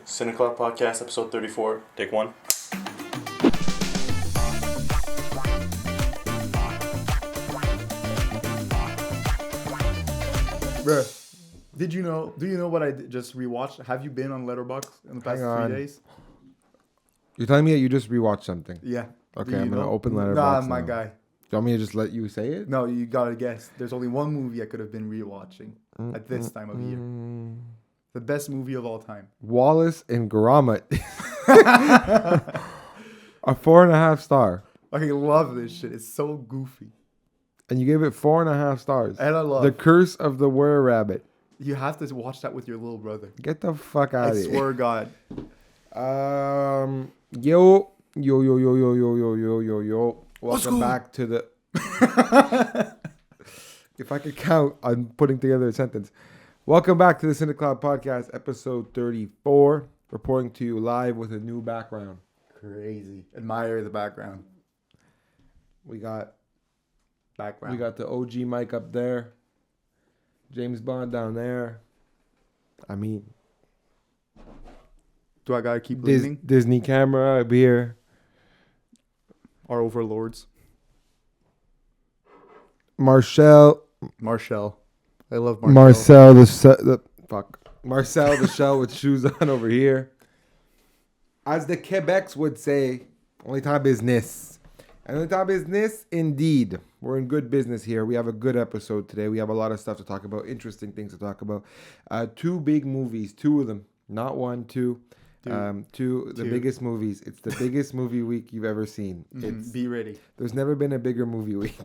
CineClwd Podcast, episode 34, take one. Bruh, do you know what I just rewatched? Have you been on Letterboxd in the past 3 days? You're telling me that you just rewatched something? Yeah. Okay, I'm going to open Letterboxd Nah, now. my guy. Do you want me to just let you say it? No, you gotta guess. There's only one movie I could have been rewatching at this time of year. The best movie of all time. Wallace and Gromit. A 4.5 star. I love this shit. It's so goofy. And you gave it 4.5 stars. And I love The Curse of the Were-Rabbit. You have to watch that with your little brother. Get the fuck out of I here. swear to God. Yo. Welcome back to the... If I could count, I'm putting together a sentence. Welcome back to the CineClwd Podcast, episode 34. Reporting to you live with a new background. Crazy. Admire the background. We got Background. the OG mic up there. James Bond down there. I mean, Do I gotta keep leaning? Disney camera up here. Our overlords. Marcel I love Marcel. Marcel the shell with shoes on over here. As the Quebecs would say, only time business. And only time business, indeed. We're in good business here. We have a good episode today. We have a lot of stuff to talk about, interesting things to talk about. Two big movies, two of them. Not one, two. Two, the biggest movies. It's the biggest movie week you've ever seen. Be ready. There's never been a bigger movie week.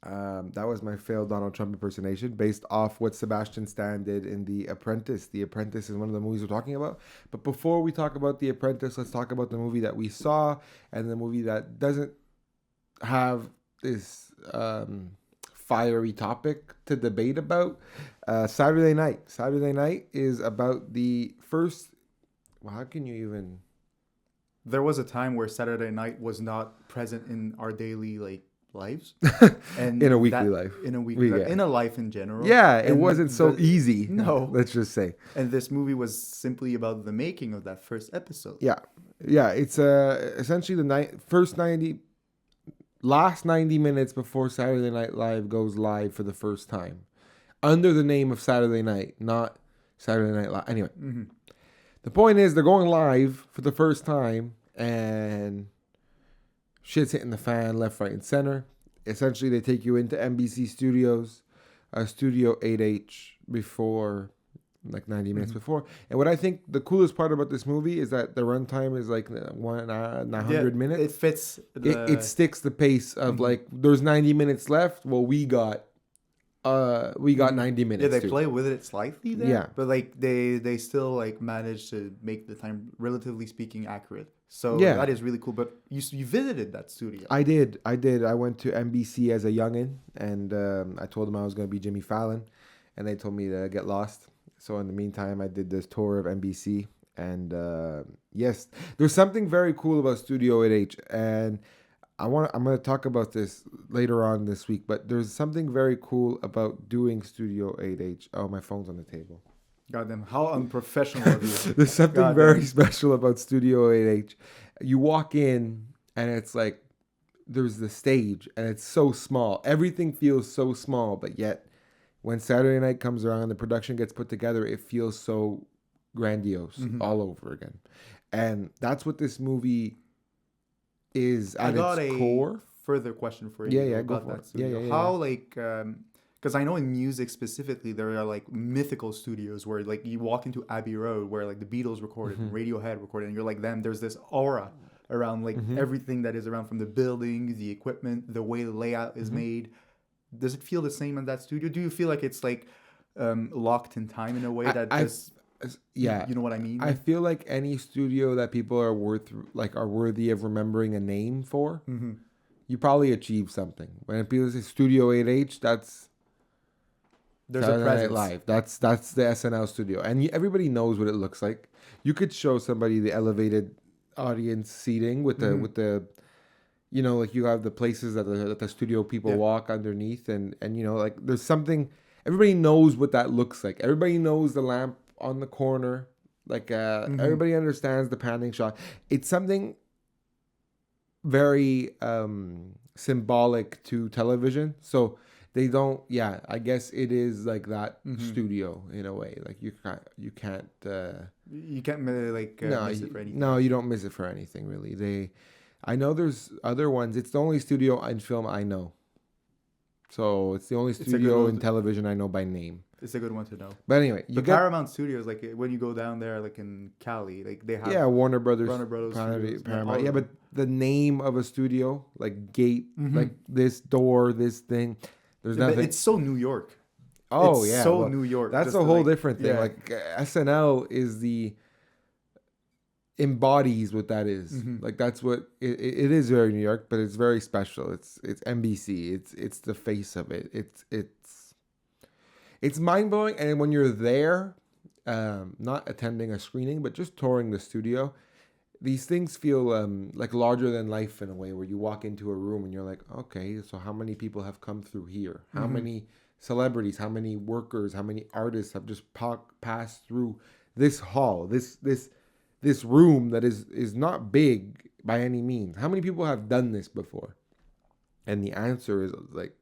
That was my failed Donald Trump impersonation based off what Sebastian Stan did in The Apprentice. The Apprentice is one of the movies we're talking about. But before we talk about The Apprentice, let's talk about the movie that we saw and the movie that doesn't have this fiery topic to debate about. Saturday Night. Saturday Night is about the first... Well, how can you even... There was a time where Saturday night was not present in our daily lives, and in a weekly life, in a life in general. Yeah, it wasn't so easy. No, let's just say. And this movie was simply about the making of that first episode. Yeah. It's essentially the last 90 minutes before Saturday Night Live goes live for the first time, under the name of Saturday Night, not Saturday Night Live. Anyway, The point is they're going live for the first time, and shit's hitting the fan left, right, and center. Essentially, they take you into NBC Studios, Studio 8H, before, 90 minutes before. And what I think the coolest part about this movie is that the runtime is 100 minutes. It fits. It sticks the pace of there's 90 minutes left. Well, we got 90 minutes. Yeah, they play with it slightly there. Yeah. But they still manage to make the time, relatively speaking, accurate. So that is really cool. But you visited that studio. I did. I went to NBC as a youngin', and I told them I was going to be Jimmy Fallon, and they told me to get lost. So in the meantime, I did this tour of NBC, and yes, there's something very cool about Studio 8H, and I'm going to talk about this later on this week, but there's something very cool about doing Studio 8H. Oh, my phone's on the table. Goddamn, how unprofessional of you. There's something very special about Studio 8H. You walk in, and it's there's the stage, and it's so small. Everything feels so small, but yet when Saturday night comes around, the production gets put together, it feels so grandiose all over again. And that's what this movie is at its core. Further question for you. Yeah, about that studio. How because I know in music specifically there are mythical studios where you walk into Abbey Road where the Beatles recorded, and Radiohead recorded, and you're like them. There's this aura around everything that is around, from the building, the equipment, the way the layout is made. Does it feel the same in that studio? Do you feel like it's locked in time in a way yeah, you know what I mean? I feel like any studio that people are worthy of remembering a name for, you probably achieve something. When people say Studio 8H, there's Saturday a presence. Night Live. That's the SNL studio, and everybody knows what it looks like. You could show somebody the elevated audience seating with the you have the places that the studio people walk underneath, and there's something. Everybody knows what that looks like. Everybody knows the lamp on the corner. Like everybody understands the panning shot. It's something very symbolic to television. So they don't. Yeah, I guess it is like that studio in a way. Like you can't. You can't miss it for anything. No, you don't miss it for anything really. I know there's other ones. It's the only studio in film I know. So it's the only studio in television I know by name. It's a good one to know. But anyway, Paramount Studios, like when you go down there, like in Cali, like they have Warner Brothers, Paramount. Yeah, but the name of a studio, like gate, like this door, this thing, there's nothing. It's so New York. Oh it's yeah, so New York. That's a whole different thing. Yeah. Like SNL is embodies what that is. Like that's what it is. Very New York, but it's very special. It's NBC. It's the face of it. It's mind blowing. And when you're there, not attending a screening, but just touring the studio, these things feel like larger than life in a way. Where you walk into a room and you're like, okay, so how many people have come through here? How many celebrities? How many workers? How many artists have just passed through this hall? This room that is not big by any means. How many people have done this before? And the answer is like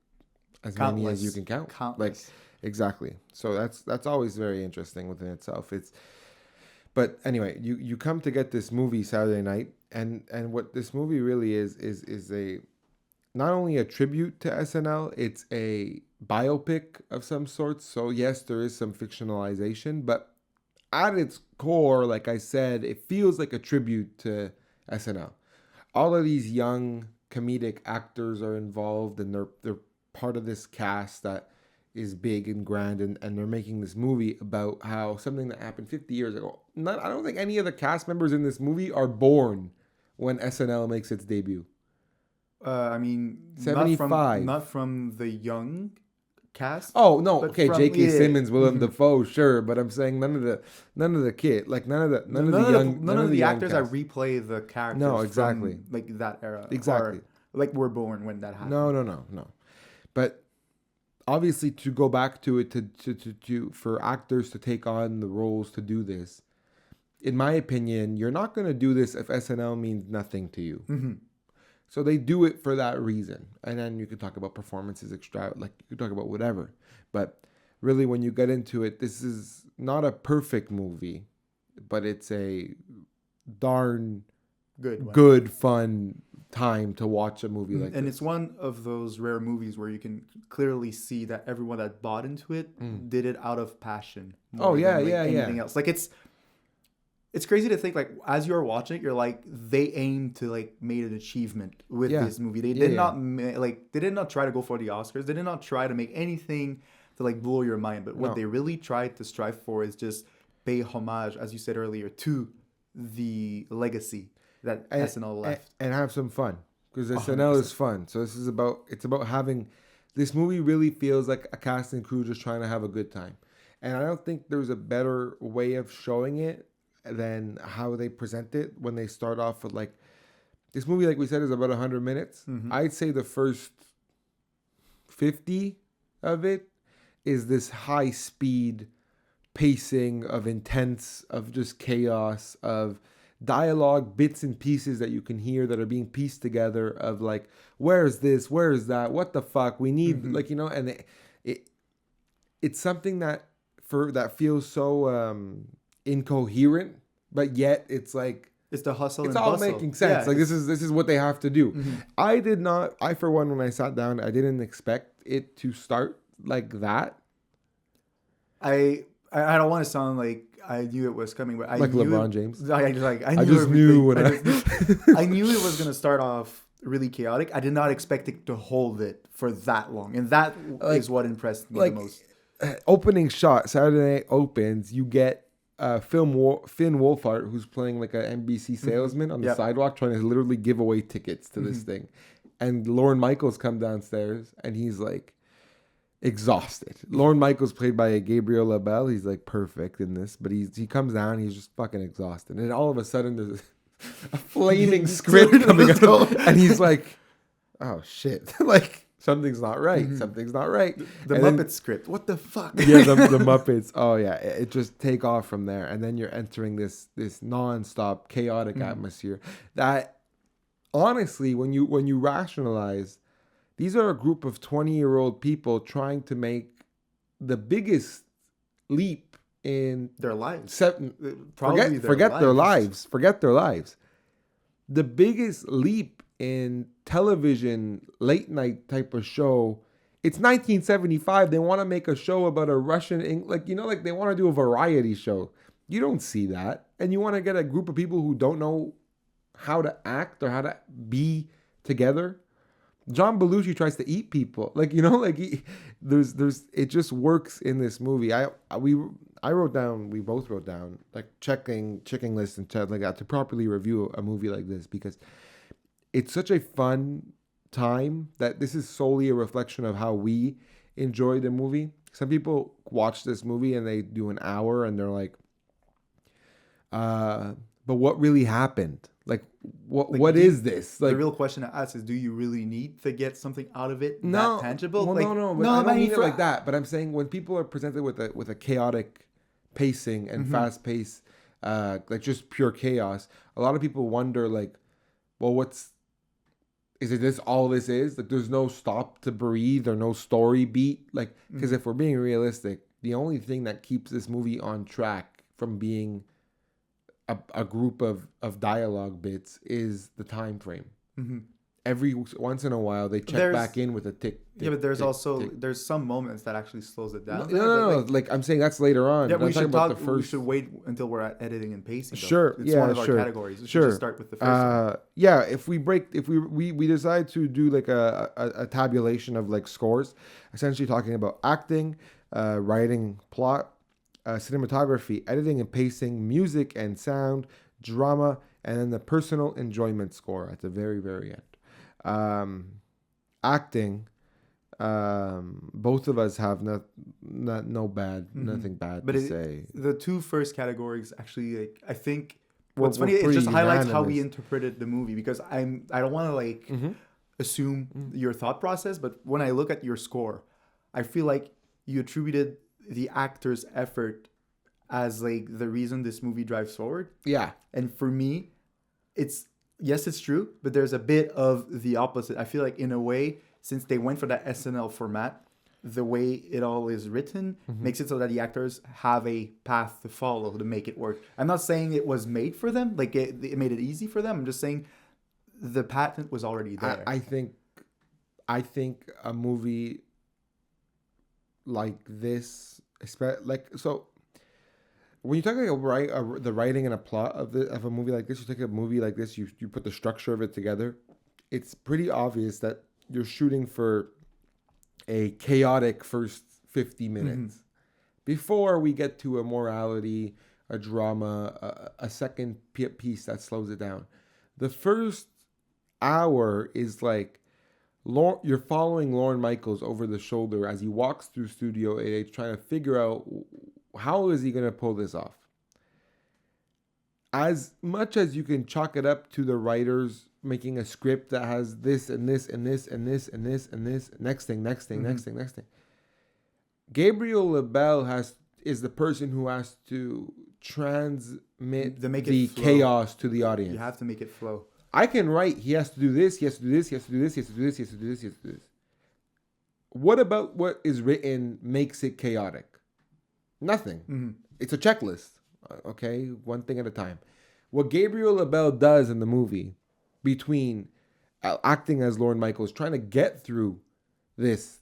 as many as you can count. Countless. Like exactly. So that's always very interesting within itself. But anyway, you come to get this movie Saturday night, and what this movie really is a not only a tribute to SNL, it's a biopic of some sort. So yes, there is some fictionalization, but at its core, like I said, it feels like a tribute to SNL. All of these young comedic actors are involved, and they're part of this cast that is big and grand, and they're making this movie about how something that happened 50 years ago. I don't think any of the cast members in this movie are born when SNL makes its debut. I mean, 75. Not from the young cast. Oh no, but okay, from, J.K. Simmons, Willem Dafoe, sure, but I'm saying none of the kid, like none of the actors that cast. replay the characters. No, exactly. From, like that era. Exactly. Like we're born when that happened. No. But obviously, to go back to it, to for actors to take on the roles to do this, in my opinion, you're not going to do this if SNL means nothing to you. So they do it for that reason. And then you could talk about performances extra, like you could talk about whatever. But really, when you get into it, this is not a perfect movie, but it's a darn good fun time to watch a movie like this. And it's one of those rare movies where you can clearly see that everyone that bought into it did it out of passion. Anything else. Like it's crazy to think, like, as you're watching it, you're like, they aim to like made an achievement with this movie. They did not try to go for the Oscars. They did not try to make anything to like blow your mind. But what they really tried to strive for is just pay homage, as you said earlier, to the legacy that SNL left, and have some fun, because SNL is fun. So it's about having this movie. Really feels like a cast and crew just trying to have a good time, and I don't think there's a better way of showing it than how they present it when they start off with, like, this movie, like we said, is about 100 minutes. I'd say the first 50 of it is this high speed pacing of intense, of just chaos, of dialogue, bits and pieces that you can hear that are being pieced together of like, where's this, where's that, what the fuck, we need, like, you know, and it's something that feels so incoherent, but yet it's like, it's the hustle. It's and all bustle. making sense. Yeah, like this is what they have to do. I for one, when I sat down, I didn't expect it to start like that. I don't want to sound like I knew it was coming, but I knew LeBron James. I knew it was gonna start off really chaotic. I did not expect it to hold it for that long, and that is what impressed me the most. Opening shot, Saturday Night opens. You get Finn Wolfhard, who's playing like an NBC salesman on the sidewalk, trying to literally give away tickets to this thing, and Lorne Michaels come downstairs, and he's like exhausted. Lorne Michaels, played by Gabriel LaBelle, he's like perfect in this, but he comes down, he's just fucking exhausted, and all of a sudden there's a flaming script coming out, and he's like, oh shit, like something's not right. Something's not right. The And Muppet then- script. What the fuck? yeah, the Muppets. Oh yeah, it just take off from there, and then you're entering this non-stop chaotic atmosphere. That honestly, when you rationalize, these are a group of 20-year-old people trying to make the biggest leap in Their lives. Forget their lives. Forget their lives. The biggest leap in television, late night type of show. It's 1975. They want to make a show about a Russian, like they want to do a variety show. You don't see that, and you want to get a group of people who don't know how to act or how to be together. John Belushi tries to eat people, there's it just works in this movie. We both wrote down like checking lists and stuff like that to properly review a movie like this, because it's such a fun time that this is solely a reflection of how we enjoy the movie. Some people watch this movie and they do an hour and they're like, but what really happened? What is this? Like, the real question to ask is, do you really need to get something out of it no, that tangible? Well, no, but I don't mean it like that. But I'm saying when people are presented with a chaotic pacing and fast pace, like just pure chaos, a lot of people wonder like, well, is it this all this is? Like, there's no stop to breathe or no story beat. Like, because if we're being realistic, the only thing that keeps this movie on track from being a group of dialogue bits is the time frame. Every once in a while they check back in with a tick. Yeah, but there's also there's some moments that actually slows it down. No. Like I'm saying, that's later on. Yeah, we should wait until we're at editing and pacing. Though. Sure, it's one of our categories. We should just start with the first one. Yeah, if we decide to do like a tabulation of like scores, essentially talking about acting, writing, plot, cinematography, editing and pacing, music and sound, drama, and then the personal enjoyment score at the very, very end. Acting, both of us have nothing bad to say. The two first categories actually, like, I think What's funny, it just highlights how we interpreted the movie, because I don't want to assume your thought process, but when I look at your score, I feel like you attributed the actor's effort as like the reason this movie drives forward. Yeah. And for me, it's true, but there's a bit of the opposite. I feel like in a way, since they went for that SNL format, the way it all is written makes it so that the actors have a path to follow to make it work. I'm not saying it was made for them, like it made it easy for them. I'm just saying the patent was already there. I think a movie like this, so when you talk about the writing and a plot of a movie like this, you take a movie like this, you put the structure of it together. It's pretty obvious that you're shooting for a chaotic first 50 minutes before we get to a morality, a drama, a second piece that slows it down. The first hour is like you're following Lorne Michaels over the shoulder as he walks through Studio 8H trying to figure out how is he going to pull this off. As much as you can chalk it up to the writers making a script that has this and this and this and this and this and this, next thing. Gabriel LaBelle is the person who has to transmit the chaos to the audience. You have to make it flow. I can write, he has to do this, he has to do this, he has to do this, he has to do this, he has to do this, he has to do this. What about what is written makes it chaotic? Nothing. It's a checklist. Okay, one thing at a time. What Gabriel LaBelle does in the movie, between acting as Lorne Michaels, trying to get through this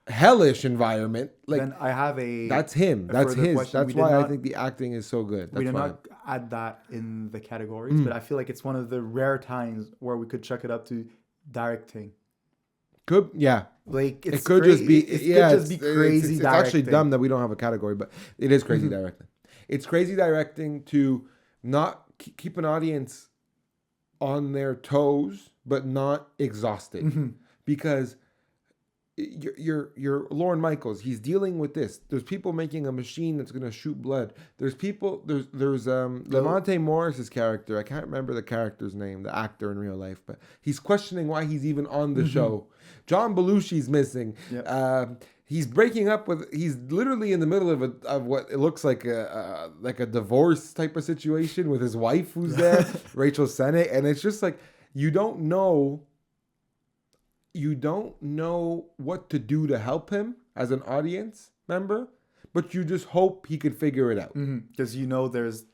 hellish environment, like, then I have that's him. That's his. Question. That's why I think the acting is so good. We did not add that in the categories, but I feel like it's one of the rare times where we could chuck it up to directing. Could, yeah. Like, it could just be, it could just be crazy. It's actually dumb that we don't have a category, but it is crazy directing. It's crazy directing to not keep an audience on their toes, but not exhausted, because you're Lorne Michaels. He's dealing with this. There's people making a machine that's gonna shoot blood. There's Lamonte Morris's character. I can't remember the character's name, the actor in real life, but he's questioning why he's even on the show. John Belushi's missing. Yep. He's breaking up with. He's literally in the middle of what it looks like a divorce type of situation with his wife who's there, Rachel Sennett, and it's just like you don't know what to do to help him as an audience member, but you just hope he could figure it out. Because there's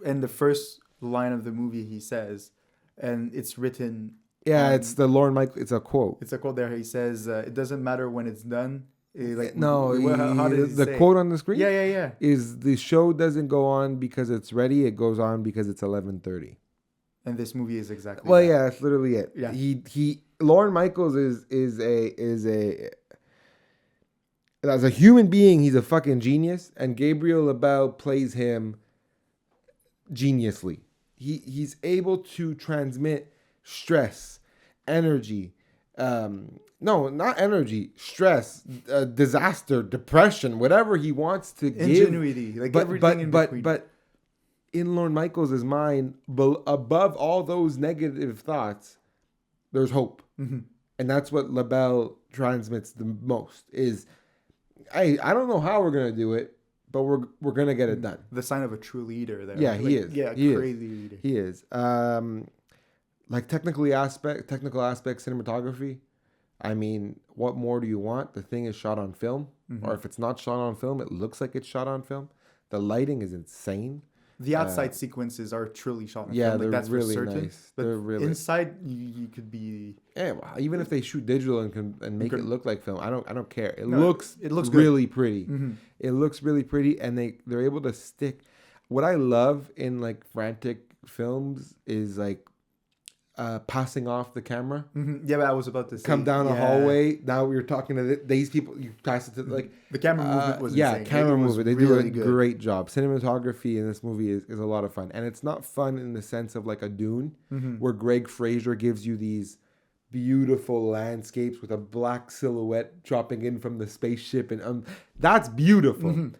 in the first line of the movie he says, and it's written. Yeah, it's the Lorne Michael. It's a quote. It's a quote there. He says, "It doesn't matter when it's done." How did he the say? quote on the screen? Yeah. Is the show doesn't go on because it's ready. It goes on because it's 11:30. And this movie is exactly. Well, that. yeah, that's literally it. Yeah. He Lorne Michaels is a as a human being, he's a fucking genius, and Gabriel Labelle plays him geniusly. He's able to transmit stress, energy, no, not energy, stress, disaster, depression, whatever he wants to give. Ingenuity, like everything in between. But in Lorne Michaels' mind, above all those negative thoughts, there's hope. And that's what LaBelle transmits the most is, I don't know how we're going to do it, but we're going to get it done. The sign of a true leader there. Yeah, he is. Yeah, he crazy is. leader. He is. Like technical aspect, cinematography. I mean, what more do you want? The thing is shot on film. Or if it's not shot on film, it looks like it's shot on film. The lighting is insane. The outside sequences are truly shot on film. Yeah, like, they're that's really for certain. nice. But They're really inside, you could be. Yeah, well, even if they shoot digital and make it look like film, I don't care. It looks good. really pretty. It looks really pretty, and they're able to stick. What I love in like frantic films is like passing off the camera. Yeah, but I was about to say. Come down a hallway. Now we're talking to these people. You pass it to like the camera movement was insane. Camera movement. They really do a great job. Cinematography in this movie is a lot of fun, and it's not fun in the sense of like a Dune, where Greg Fraser gives you these beautiful landscapes with a black silhouette dropping in from the spaceship, and that's beautiful.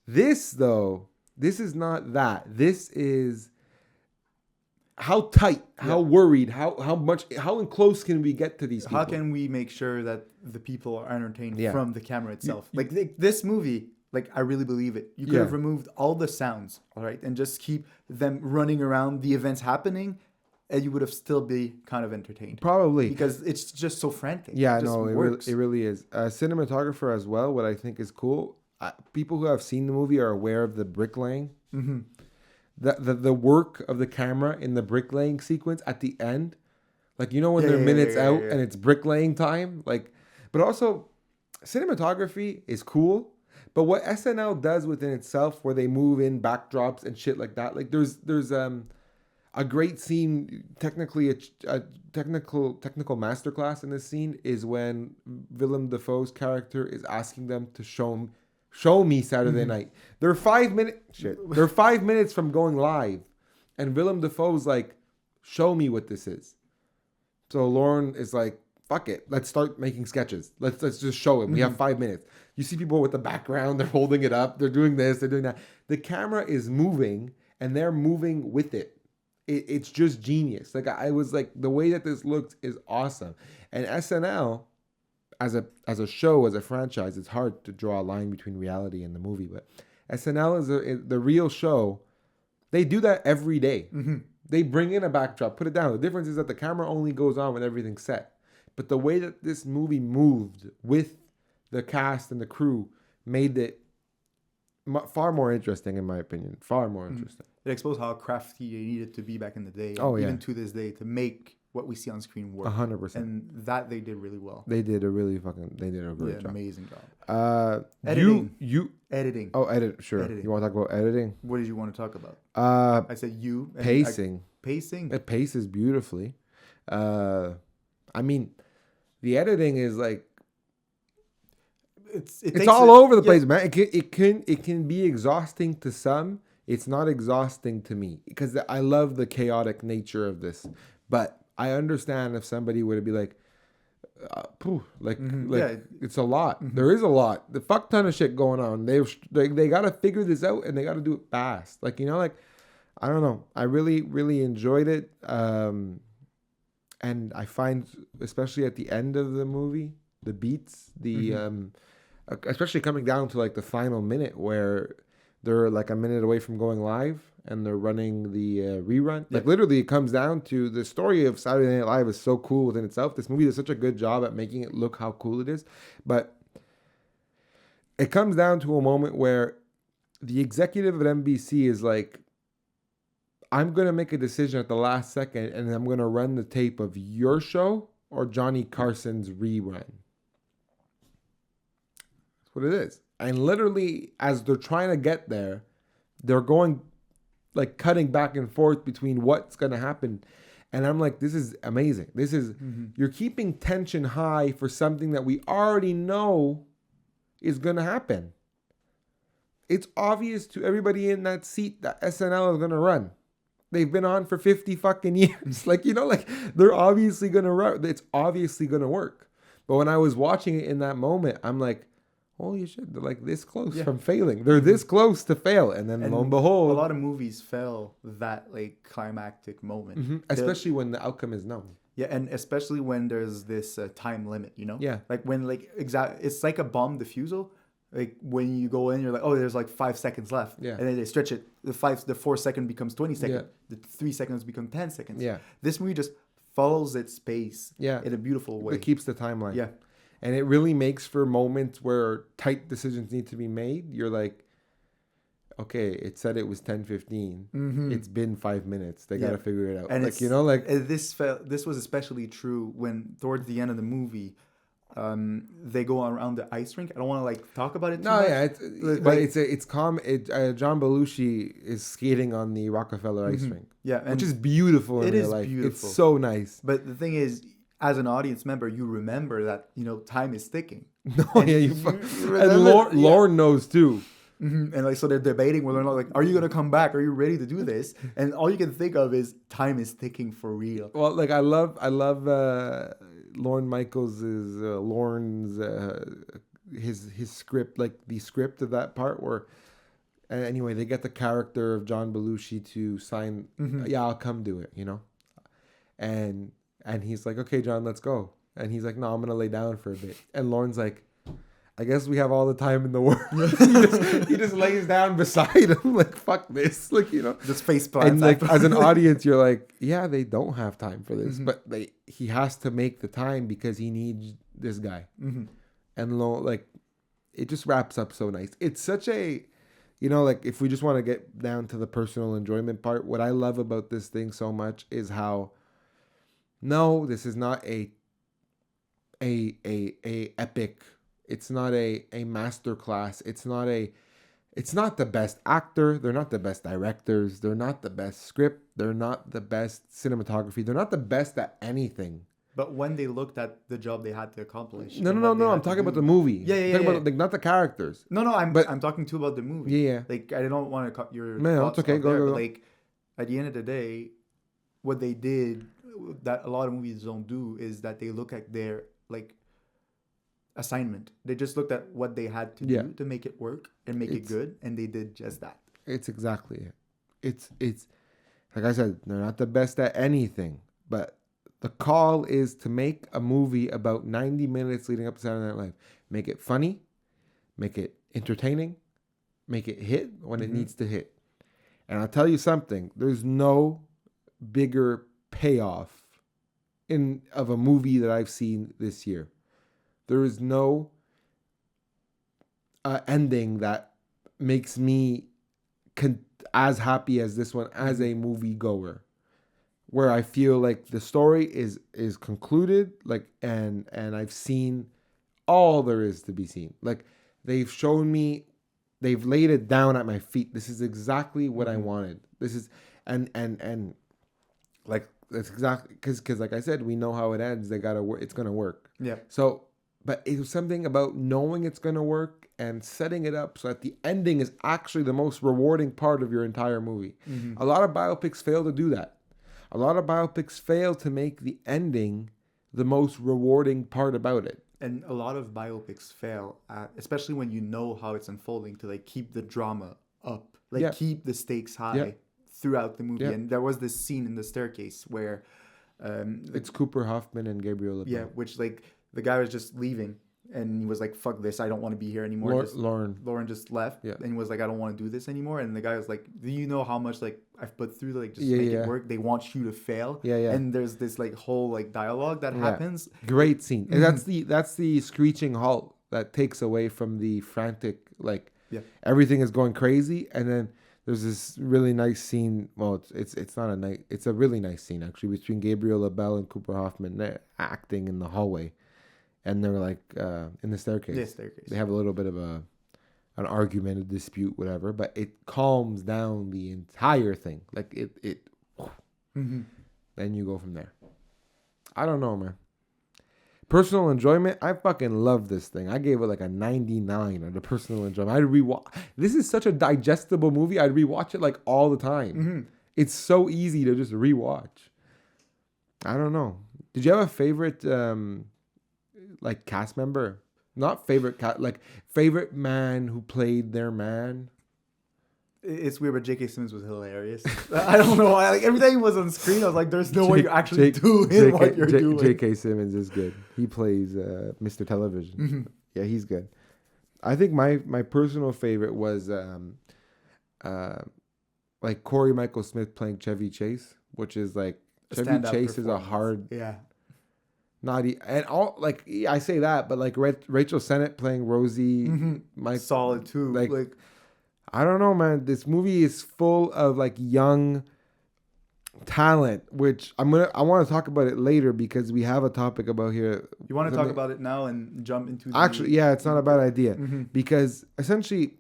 This is not that. This is how tight, how worried, how close can we get to these people? How can we make sure that the people are entertained from the camera itself? You, like this movie, like I really believe it. You could have removed all the sounds, all right, and just keep them running around, the events happening, and you would have still be kind of entertained. Probably. Because it's just so frantic. Yeah, it it really is. Cinematographer as well, what I think is cool, people who have seen the movie are aware of the bricklaying. The work of the camera in the bricklaying sequence at the end. Like, when they're minutes out and it's bricklaying time. Like, but also, cinematography is cool. But what SNL does within itself, where they move in backdrops and shit like that, like there's a great scene, technically a technical masterclass in this scene is when Willem Dafoe's character is asking them to show me Saturday night. They're 5 minutes. They're 5 minutes from going live, and Willem Dafoe's like, "Show me what this is." So Lauren is like, "Fuck it, let's start making sketches. Let's just show him. We have 5 minutes." You see people with the background. They're holding it up. They're doing this. They're doing that. The camera is moving, and they're moving with it. It's just genius. Like I was like, the way that this looks is awesome. And SNL, as a show, as a franchise, it's hard to draw a line between reality and the movie. But SNL is the real show. They do that every day. They bring in a backdrop, put it down. The difference is that the camera only goes on when everything's set. But the way that this movie moved with the cast and the crew made it far more interesting, in my opinion. Far more interesting. It exposed how crafty they needed to be back in the day. Even to this day, to make what we see on screen work. 100%. And that they did really well. They did a great job. Amazing job. Editing. Editing. Oh, sure. Editing. You want to talk about editing? What did you want to talk about? I said you. Pacing. Pacing? It paces beautifully. I mean, the editing is like, it's all over the place, man. It can be exhausting to some. It's not exhausting to me because I love the chaotic nature of this. But I understand if somebody would be like, Like Yeah. it's a lot. There is a lot. The fuck ton of shit going on. They got to figure this out and they got to do it fast. Like, you know, like, I don't know. I really, really enjoyed it. And I find, especially at the end of the movie, the beats, especially coming down to like the final minute where they're like a minute away from going live and they're running the rerun. Like literally it comes down to the story of Saturday Night Live is so cool within itself. This movie does such a good job at making it look how cool it is. But it comes down to a moment where the executive at NBC is like, I'm going to make a decision at the last second and I'm going to run the tape of your show or Johnny Carson's rerun. That's what it is. And literally, as they're trying to get there, they're going, like, cutting back and forth between what's going to happen. And I'm like, this is amazing. This is, you're keeping tension high for something that we already know is going to happen. It's obvious to everybody in that seat that SNL is going to run. They've been on for 50 fucking years. Like, you know, like, they're obviously going to run. It's obviously going to work. But when I was watching it in that moment, I'm like, holy shit, they're like this close from failing. They're this close to fail. And then lo and behold. A lot of movies fail that like climactic moment. Especially when the outcome is known. Yeah, and especially when there's this time limit, you know? Yeah. Like when like it's like a bomb defusal. Like when you go in, you're like, oh, there's like 5 seconds left. Yeah. And then they stretch it. The 4 second becomes 20 seconds. Yeah. The 3 seconds become 10 seconds. Yeah. This movie just follows its pace in a beautiful way. It keeps the timeline. Yeah. And it really makes for moments where tight decisions need to be made. You're like, okay, it said it was 10:15. It's been 5 minutes. They got to figure it out. And like, you know, like this was especially true when towards the end of the movie, they go around the ice rink. I don't want to like talk about it too much. But it's calm. John Belushi is skating on the Rockefeller ice rink. Yeah, which is beautiful in real life. Beautiful. It's so nice. But the thing is, as an audience member, you remember that, you know, time is ticking. No, and Lauren knows too. And like, so they're debating whether or not, like, are you gonna come back? Are you ready to do this? And all you can think of is time is ticking for real. Well, like I love Lorne Michaels' Lorne's his script, like the script of that part where. Anyway, they get the character of John Belushi to sign. Yeah, I'll come do it. You know, and he's like, okay, John, let's go. And he's like, no, I'm going to lay down for a bit. And Lauren's like, I guess we have all the time in the world. he just lays down beside him like, fuck this. Like, you know. Just face plants. And like, as an audience, you're like, yeah, they don't have time for this. But he has to make the time because he needs this guy. And like, it just wraps up so nice. It's such a, you know, like, if we just want to get down to the personal enjoyment part, what I love about this thing so much is how, no, this is not a epic. It's not a master class. It's not the best actor. They're not the best directors. They're not the best script. They're not the best cinematography. They're not the best at anything. But when they looked at the job they had to accomplish. No. I'm talking about the movie. Yeah. About, like, not the characters. No. I'm talking too about the movie. Yeah. Like, I don't want to cut your. No, it's okay. Go. Like, at the end of the day, what they did that a lot of movies don't do is that they look at their like assignment. They just looked at what they had to do to make it work and make it good, and they did just that. It's exactly it. It's like I said, they're not the best at anything, but the call is to make a movie about 90 minutes leading up to Saturday Night Live. Make it funny, make it entertaining, make it hit when it needs to hit. And I'll tell you something, there's no bigger payoff of a movie that I've seen this year. There is no ending that makes me as happy as this one as a movie goer, where I feel like the story is concluded, like and I've seen all there is to be seen. Like, they've shown me, they've laid it down at my feet. This is exactly what I wanted. This is and like, that's exactly because like I said, we know how it ends. They gotta work. It's gonna work. Yeah. So, but it was something about knowing it's gonna work and setting it up so that the ending is actually the most rewarding part of your entire movie. A lot of biopics fail to do that. A lot of biopics fail to make the ending the most rewarding part about it. And a lot of biopics fail, especially when you know how it's unfolding, to like keep the drama up, like keep the stakes high throughout the movie. And there was this scene in the staircase where it's Cooper Hoffman and Gabriel LeBlanc. Yeah, which like the guy was just leaving. And he was like, "Fuck this! I don't want to be here anymore." Lauren just left, and he was like, "I don't want to do this anymore." And the guy was like, "Do you know how much like I've put through to like just make it work? They want you to fail." And there's this like whole like dialogue that happens. Great scene, and that's the screeching halt that takes away from the frantic everything is going crazy, and then there's this really nice scene. Well, it's not a nice. It's a really nice scene actually between Gabriel LaBelle and Cooper Hoffman. They're acting in the hallway. And they're like in the staircase. Yeah, staircase. They have a little bit of an argument, a dispute, whatever. But it calms down the entire thing. Like it. Then you go from there. I don't know, man. Personal enjoyment. I fucking love this thing. I gave it like a 99 on the personal enjoyment. I'd rewatch. This is such a digestible movie. I'd rewatch it like all the time. It's so easy to just rewatch. I don't know. Did you have a favorite? Like cast member, not favorite like favorite man who played their man. It's weird, but J.K. Simmons was hilarious. I don't know why. Like every time he was on screen, I was like, "There's no way you're actually doing what you're doing." J.K. Simmons is good. He plays Mr. Television. Yeah, he's good. I think my personal favorite was like Corey Michael Smith playing Chevy Chase, which is like Chevy Chase is a hard and all like I say that, but like Rachel Sennett playing Rosie, solid too. Like I don't know, man. This movie is full of like young talent, which I want to talk about it later because we have a topic about here. You want to talk about it now and jump into actually, yeah, it's not a bad idea because essentially,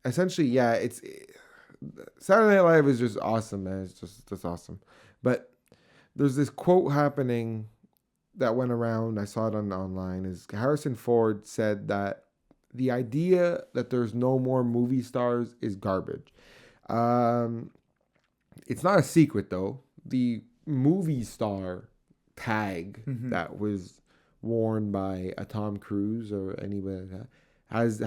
yeah, it's Saturday Night Live is just awesome, man. It's just awesome, but there's this quote happening that went around. I saw it online. Is Harrison Ford said that the idea that there's no more movie stars is garbage. It's not a secret though. The movie star tag that was worn by a Tom Cruise or anybody like that has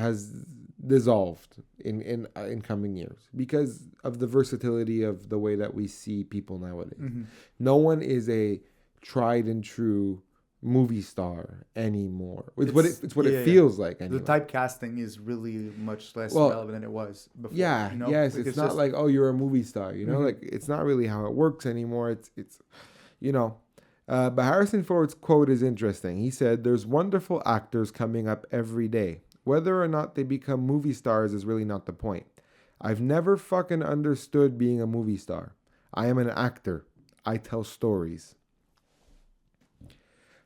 dissolved in coming years because of the versatility of the way that we see people nowadays. No one is a tried and true movie star anymore. It's what it feels like. Anyway. The typecasting is really much less relevant than it was before. Yeah, you know? Yes, like it's not like, oh, you're a movie star. You know, like it's not really how it works anymore. It's you know. But Harrison Ford's quote is interesting. He said, "There's wonderful actors coming up every day. Whether or not they become movie stars is really not the point. I've never fucking understood being a movie star. I am an actor. I tell stories."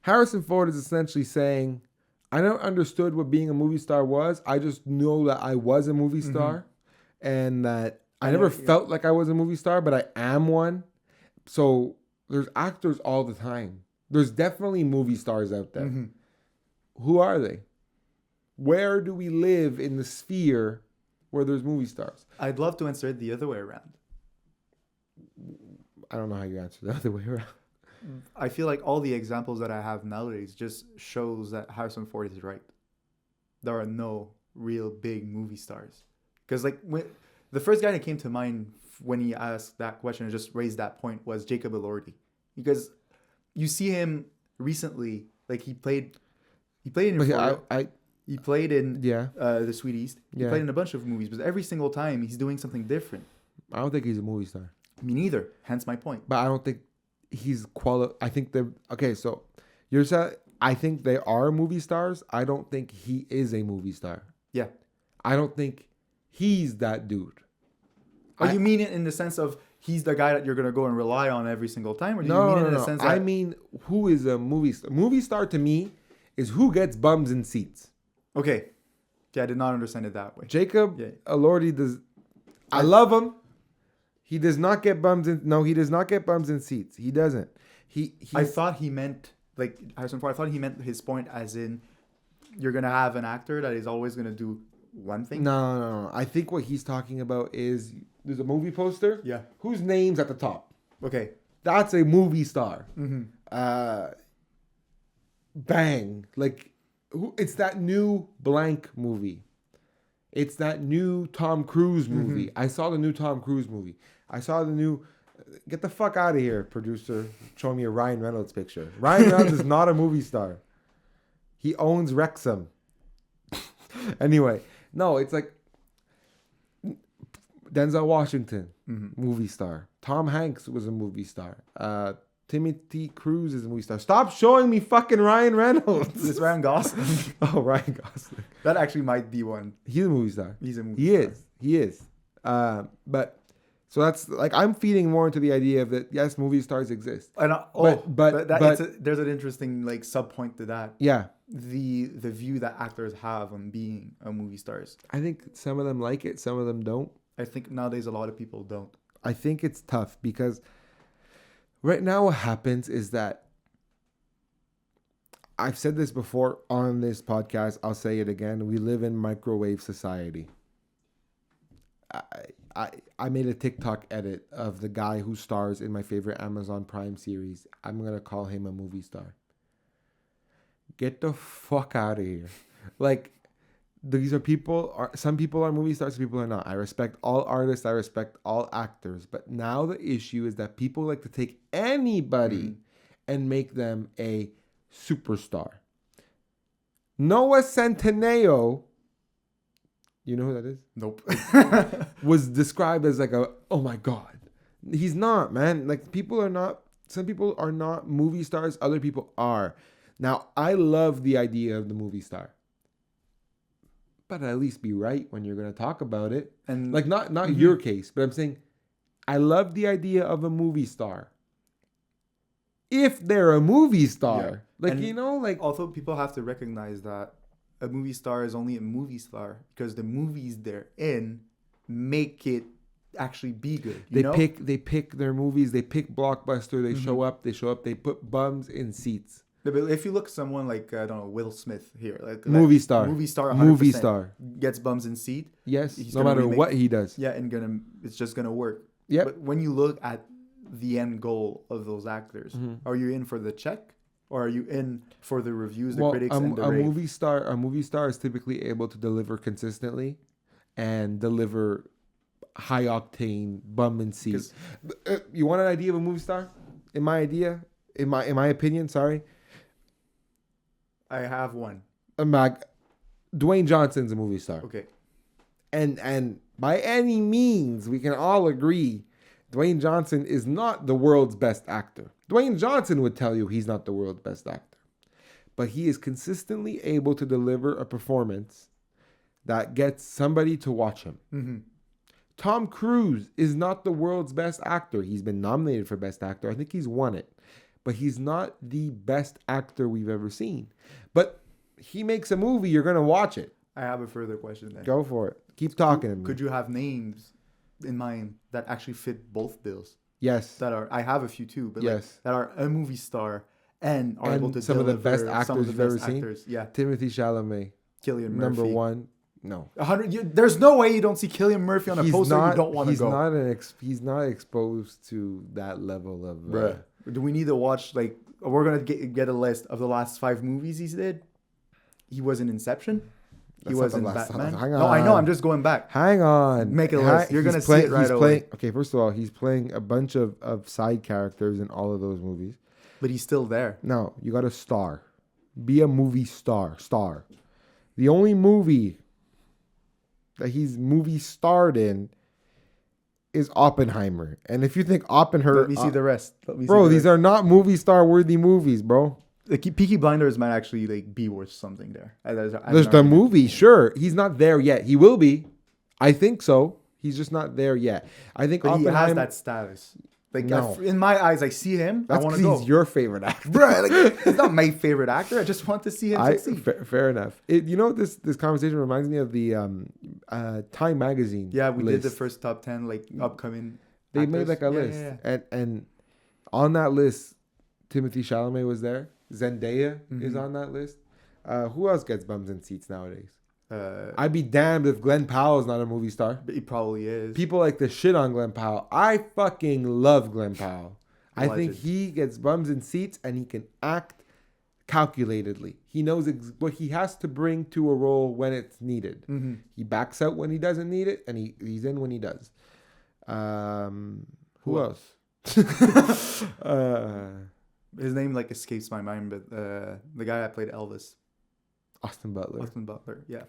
Harrison Ford is essentially saying, I never understood what being a movie star was. I just know that I was a movie star and that I never felt like I was a movie star, but I am one. So there's actors all the time. There's definitely movie stars out there. Who are they? Where do we live in the sphere where there's movie stars? I'd love to answer it the other way around. I don't know how you answer the other way around. I feel like all the examples that I have nowadays just shows that Harrison Ford is right. There are no real big movie stars. Because like the first guy that came to mind when he asked that question and just raised that point was Jacob Elordi. Because you see him recently, like he played in Euphoria. He played in The Sweet East. He played in a bunch of movies, but every single time he's doing something different. I don't think he's a movie star. Me neither. Hence my point. But I don't think he's I think they're okay. So you're saying I think they are movie stars. I don't think he is a movie star. Yeah. I don't think he's that dude. Oh, you mean it in the sense of he's the guy that you're gonna go and rely on every single time, or do you mean it in the sense that I mean who is a movie star? Movie star to me is who gets bums in seats. Okay. Yeah, I did not understand it that way. Jacob Elordi does. I love him. He does not get bums in. No, he does not get bums in seats. He doesn't. I thought he meant like Harrison Ford. I thought he meant his point as in you're gonna have an actor that is always gonna do one thing. No. I think what he's talking about is there's a movie poster. Yeah. Whose name's at the top? Okay. That's a movie star. bang. Like, it's that new blank movie. It's that new Tom Cruise movie. I saw the new Tom Cruise movie. I saw the new... Get the fuck out of here, producer. Showing me a Ryan Reynolds picture. Ryan Reynolds is not a movie star. He owns Wrexham. Anyway, no, it's like Denzel Washington, movie star. Tom Hanks was a movie star. Timothy Cruz is a movie star. Stop showing me fucking Ryan Reynolds. It's Ryan Gosling. Oh, Ryan Gosling. That actually might be one. He's a movie star. He's a movie star. He is. But so that's like, I'm feeding more into the idea of that. Yes, movie stars exist. And But there's an interesting like sub point to that. Yeah, The view that actors have on being a movie stars. I think some of them like it, some of them don't. I think nowadays a lot of people don't. I think it's tough because right now what happens is that I've said this before on this podcast. I'll say it again. We live in microwave society. I made a TikTok edit of the guy who stars in my favorite Amazon Prime series. I'm going to call him a movie star. Get the fuck out of here. Like, these are people, some people are movie stars, some people are not. I respect all artists, I respect all actors. But now the issue is that people like to take anybody and make them a superstar. Noah Centineo, you know who that is? Nope. Was described as like oh my God. He's not, man. Like, some people are not movie stars, other people are. Now, I love the idea of the movie star. But at least be right when you're going to talk about it. And like, not your case, but I'm saying I love the idea of a movie star. If they're a movie star. Like, and you know, like... Also, people have to recognize that a movie star is only a movie star because the movies they're in make it actually be good. They pick their movies, they pick Blockbuster, they show up, they put bums in seats. But if you look at someone like, I don't know, Will Smith here. Like movie star. 100%, gets bums in seat. Yes, no matter what he does. Yeah, and it's just going to work. Yeah. But when you look at the end goal of those actors, are you in for the check? Or are you in for the reviews, the critics, and the rave? A movie star is typically able to deliver consistently and deliver high octane bum and seat. You want an idea of a movie star? In my opinion, sorry. I have one. Dwayne Johnson's a movie star. Okay. And by any means, we can all agree, Dwayne Johnson is not the world's best actor. Dwayne Johnson would tell you he's not the world's best actor. But he is consistently able to deliver a performance that gets somebody to watch him. Mm-hmm. Tom Cruise is not the world's best actor. He's been nominated for Best Actor. I think he's won it. But he's not the best actor we've ever seen. But he makes a movie, you're going to watch it. I have a further question then. Go for it. Keep talking to me. Could you have names in mind that actually fit both bills? Yes. I have a few too, but yes. That are a movie star and are able to some of the best actors you've ever seen. Yeah. Timothy Chalamet. Cillian Murphy. Number one. No. 100. There's no way you don't see Cillian Murphy on a poster you don't want to go. He's not exposed to that level of... Bruh. Do we need to watch, like... We're going to get a list of the last 5 movies he did. He was in Inception. He was in Batman. Hang on. No, I know. I'm just going back. Hang on. Make a list. You're going to see it right away. Okay, first of all, he's playing a bunch of side characters in all of those movies. But he's still there. No, you got to star. Be a movie star. Star. The only movie that he's movie starred in is Oppenheimer. And if you think Oppenheimer... Let me see the rest. These are not movie star worthy movies, bro. The Peaky Blinders might actually like be worth something there. There's the movie, sure. He's not there yet. He will be. I think so. He's just not there yet. I think but he has that status. Like no. In my eyes, I see him. That's I want to go. He's your favorite actor, bro. Like, he's not my favorite actor. I just want to see him succeed. Fair enough. You know, this conversation reminds me of the Time magazine. Yeah, we list. did the first top 10 like upcoming. They actors. made like a list, and on that list, Timothy Chalamet was there. Zendaya is on that list. Who else gets bums in seats nowadays? I'd be damned if Glenn Powell is not a movie star. But he probably is. People like to shit on Glenn Powell. I fucking love Glenn Powell. I think he gets bums in seats and he can act calculatedly. He knows what he has to bring to a role when it's needed. Mm-hmm. He backs out when he doesn't need it, and he's in when he does. Who else? His name like escapes my mind, but the guy that played Elvis, Austin Butler. Austin Butler, yeah,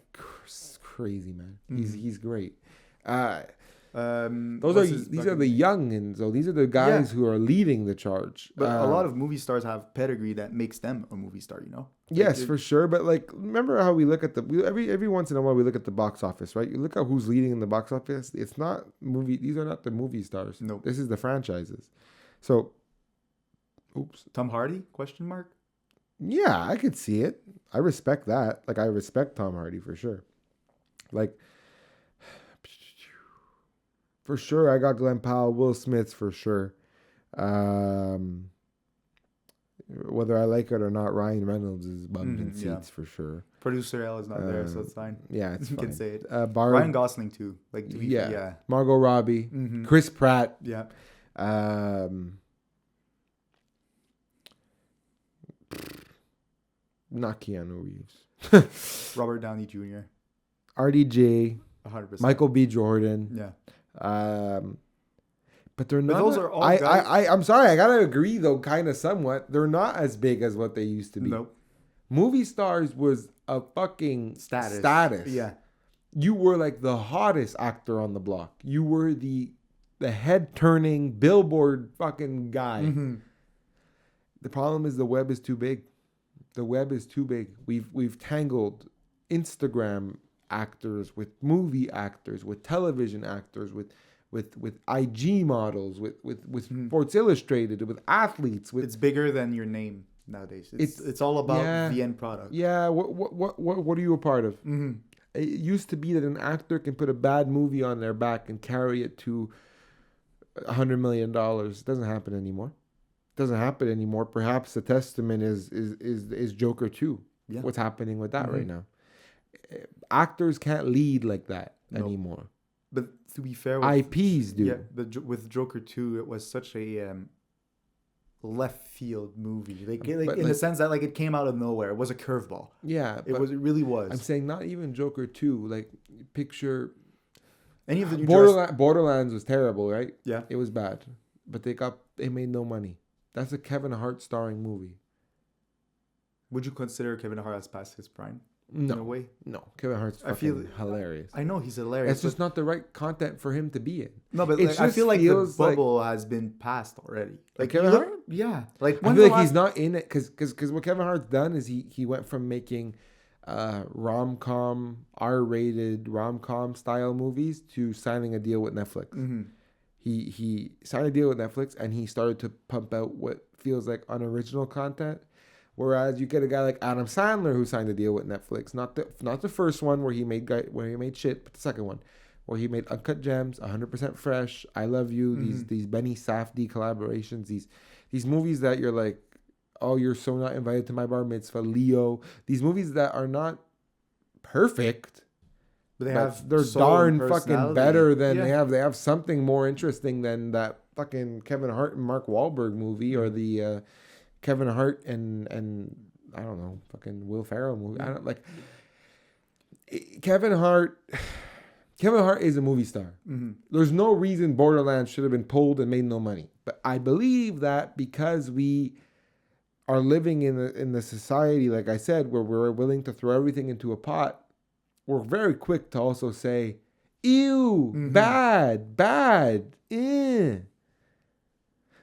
Crazy man. Mm-hmm. He's great. These are the youngins, though. These are the guys who are leading the charge. But a lot of movie stars have pedigree that makes them a movie star, you know? Yes, for sure. But like, remember how we look at every once in a while we look at the box office, right? You look at who's leading in the box office. It's not These are not the movie stars. No, this is the franchises. So, Tom Hardy? Question mark. Yeah, I could see it. I respect that. Like, I respect Tom Hardy for sure. Like, for sure, I got Glenn Powell, Will Smith's for sure. Whether I like it or not, Ryan Reynolds is bummed in seats for sure. Producer L is not there, so it's fine. Yeah, it's you fine. can say it. Ryan Gosling too. Like, yeah. Margot Robbie, Chris Pratt. Yeah. Not Keanu Reeves. Robert Downey Jr. RDJ. 100%. Michael B. Jordan. Yeah. But they're not. But those are all guys. I'm sorry. I gotta agree though, kind of somewhat. They're not as big as what they used to be. Nope. Movie stars was a fucking status. Yeah. You were like the hottest actor on the block. You were the head turning billboard fucking guy. Mm-hmm. The problem is the web is too big. The web is too big. We've tangled Instagram actors with movie actors, with television actors, with IG models, with Sports Illustrated, with athletes. It's bigger than your name nowadays. It's all about the end product. Yeah. What are you a part of? Mm-hmm. It used to be that an actor can put a bad movie on their back and carry it to $100 million. It doesn't happen anymore. Perhaps the testament is Joker 2. Yeah. What's happening with that right now? Actors can't lead like that anymore. But to be fair, IPs do. Yeah, but with Joker 2, it was such a left field movie. Like in the sense that like it came out of nowhere. It was a curveball. Yeah, it really was. I'm saying not even Joker 2. Like, picture any of the new Borderlands was terrible, right? Yeah, it was bad, but they made no money. That's a Kevin Hart starring movie. Would you consider Kevin Hart as past his prime? No. In a way? No. Kevin Hart's hilarious. I know he's hilarious. It's just not the right content for him to be in. No, but like, I feel like the bubble has been passed already. Like Kevin Hart? Yeah. Like, I feel like he's not in it because what Kevin Hart's done is he went from making rom-com, R-rated rom-com style movies to signing a deal with Netflix. Mm-hmm. He signed a deal with Netflix and he started to pump out what feels like unoriginal content. Whereas you get a guy like Adam Sandler who signed a deal with Netflix, not the first one where he made shit, but the second one where he made Uncut Gems, 100% Fresh, I Love You, these Benny Safdie collaborations, these movies that you're like, oh, you're so not invited to my bar mitzvah, Leo. These movies that are not perfect, but they're darn fucking better than they have something more interesting than that fucking Kevin Hart and Mark Wahlberg movie or the Kevin Hart and I don't know, fucking Will Ferrell movie. I don't like Kevin Hart. Kevin Hart is a movie star. Mm-hmm. There's no reason Borderlands should have been pulled and made no money. But I believe that because we are living in the society, like I said, where we're willing to throw everything into a pot, we're very quick to also say, ew, bad, eh.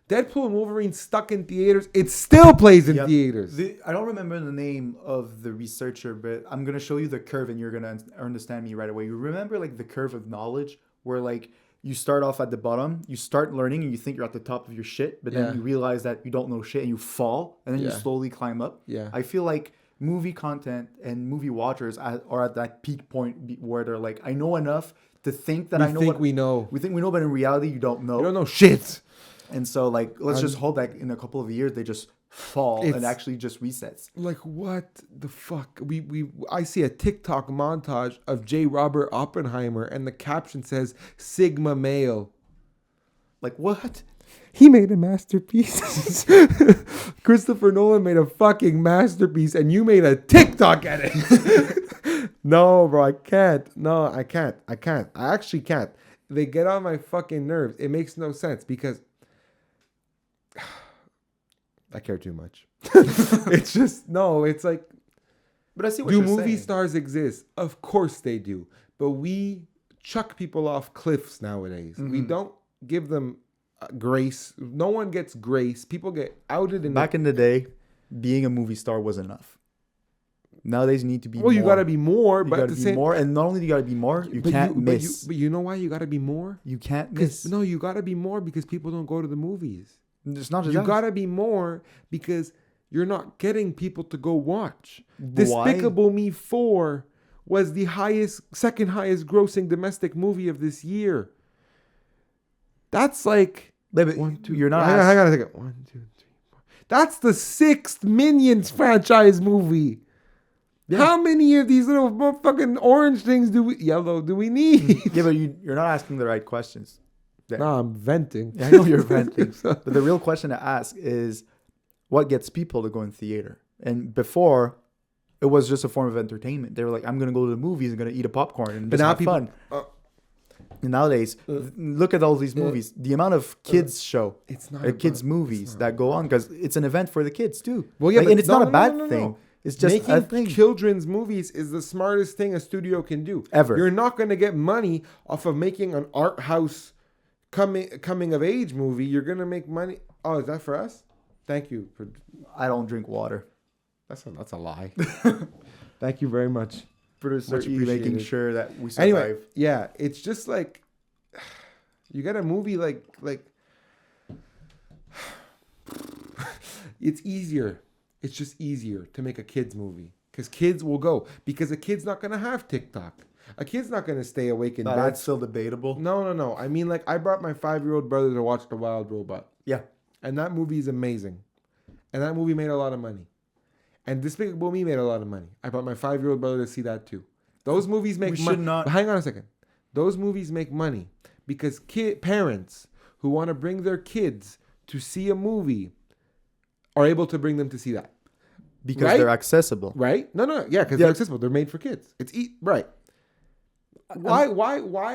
Deadpool and Wolverine stuck in theaters. It still plays in theaters. I don't remember the name of the researcher, but I'm going to show you the curve and you're going to understand me right away. You remember like the curve of knowledge where like you start off at the bottom, you start learning and you think you're at the top of your shit, but then you realize that you don't know shit and you fall and then you slowly climb up. Yeah. I feel like movie content and movie watchers are at that peak point where they're like, I know enough to think that we know. We think we know, but in reality, you don't know. You don't know shit. And so, like, let's just hope that in a couple of years they just fall and actually just resets. Like, what the fuck? I see a TikTok montage of J. Robert Oppenheimer, and the caption says "Sigma male." Like, what? He made a masterpiece. Christopher Nolan made a fucking masterpiece, and you made a TikTok edit. No, bro, I can't. No, I can't. I actually can't. They get on my fucking nerves. It makes no sense because I care too much. It's just, no, it's like, But I see what do you're movie saying. stars exist? Of course they do. But we chuck people off cliffs nowadays. We don't give them grace. No one gets grace. People get outed in Back in the day, being a movie star was enough. Nowadays, you need to be Well, more. you got to be more, You but got at to the be same more. And not only do you got to be more, you but can't you, miss. But you know why you got to be more? You can't miss. No, you got to be more because people don't go to the movies. It's not just You that. got to be more because you're not getting people to go watch. Why? Despicable Me 4 was the second highest grossing domestic movie of this year. That's like But one, two. You're not. Hang on a second. 1, 2, 3, 4. That's the 6th Minions franchise movie. Yeah. How many of these little motherfucking orange things do we need? Yeah, but you're not asking the right questions. Yeah. No, I'm venting. Yeah, I know you're venting. But the real question to ask is, what gets people to go in theater? And before, it was just a form of entertainment. They were like, I'm going to go to the movies and going to eat a popcorn and But just now have people- fun. And nowadays, look at all these movies. The amount of kids show, It's not kids about- movies it's that go on because it's an event for the kids too. Well, yeah, Like, but and it's no, not a no, bad no. thing. It's just Making a thing. children's movies is the smartest thing a studio can do. Ever. You're not going to get money off of making an art house coming of age movie. You're going to make money. Oh, is that for us? Thank you. I don't drink water. That's a lie. Thank you very much. Producer Much E making appreciated. sure that we survive. Anyway, yeah, it's just like you got a movie like it's easier. It's just easier to make a kids movie because kids will go because a kid's not gonna have TikTok. A kid's not gonna stay awake in bed. That's still debatable. No. I mean, like I brought my 5-year-old brother to watch The Wild Robot, Yeah. and that movie is amazing, and that movie made a lot of money. And Despicable Me made a lot of money. I brought my 5-year-old brother to see that too. Those movies make We money. should not- Hang on a second. Those movies make money because parents who want to bring their kids to see a movie are able to bring them to see that. Because Right? they're accessible. Right? No. Yeah, because they're accessible. They're made for kids. Right. Why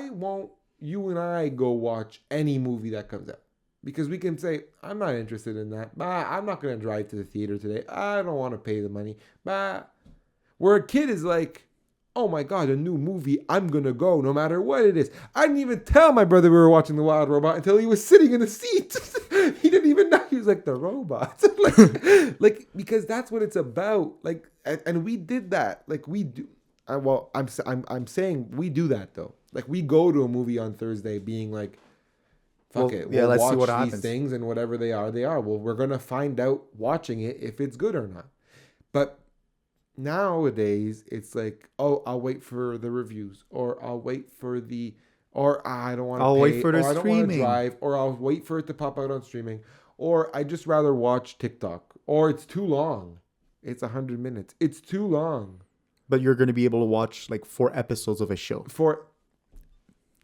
won't you and I go watch any movie that comes out? Because we can say, I'm not interested in that. I'm not going to drive to the theater today. I don't want to pay the money. Where a kid is like, oh my God, a new movie. I'm going to go no matter what it is. I didn't even tell my brother we were watching The Wild Robot until he was sitting in the seat. He didn't even know. He was like, the robot. like, because that's what it's about. Like, and we did that. Like, we do. I'm saying we do that though. Like, we go to a movie on Thursday being like, fuck it. Yeah, We'll let's watch see what these happens. things, and whatever they are, they are. Well, we're gonna find out watching it if it's good or not. But nowadays, it's like, oh, I'll wait for the reviews, or I'll wait for I don't want to. I'll pay, wait for the or I don't want to streaming. drive, or I'll wait for it to pop out on streaming, or I just rather watch TikTok, or it's too long. It's 100 minutes. It's too long. But you're going to be able to watch like 4 episodes of a show.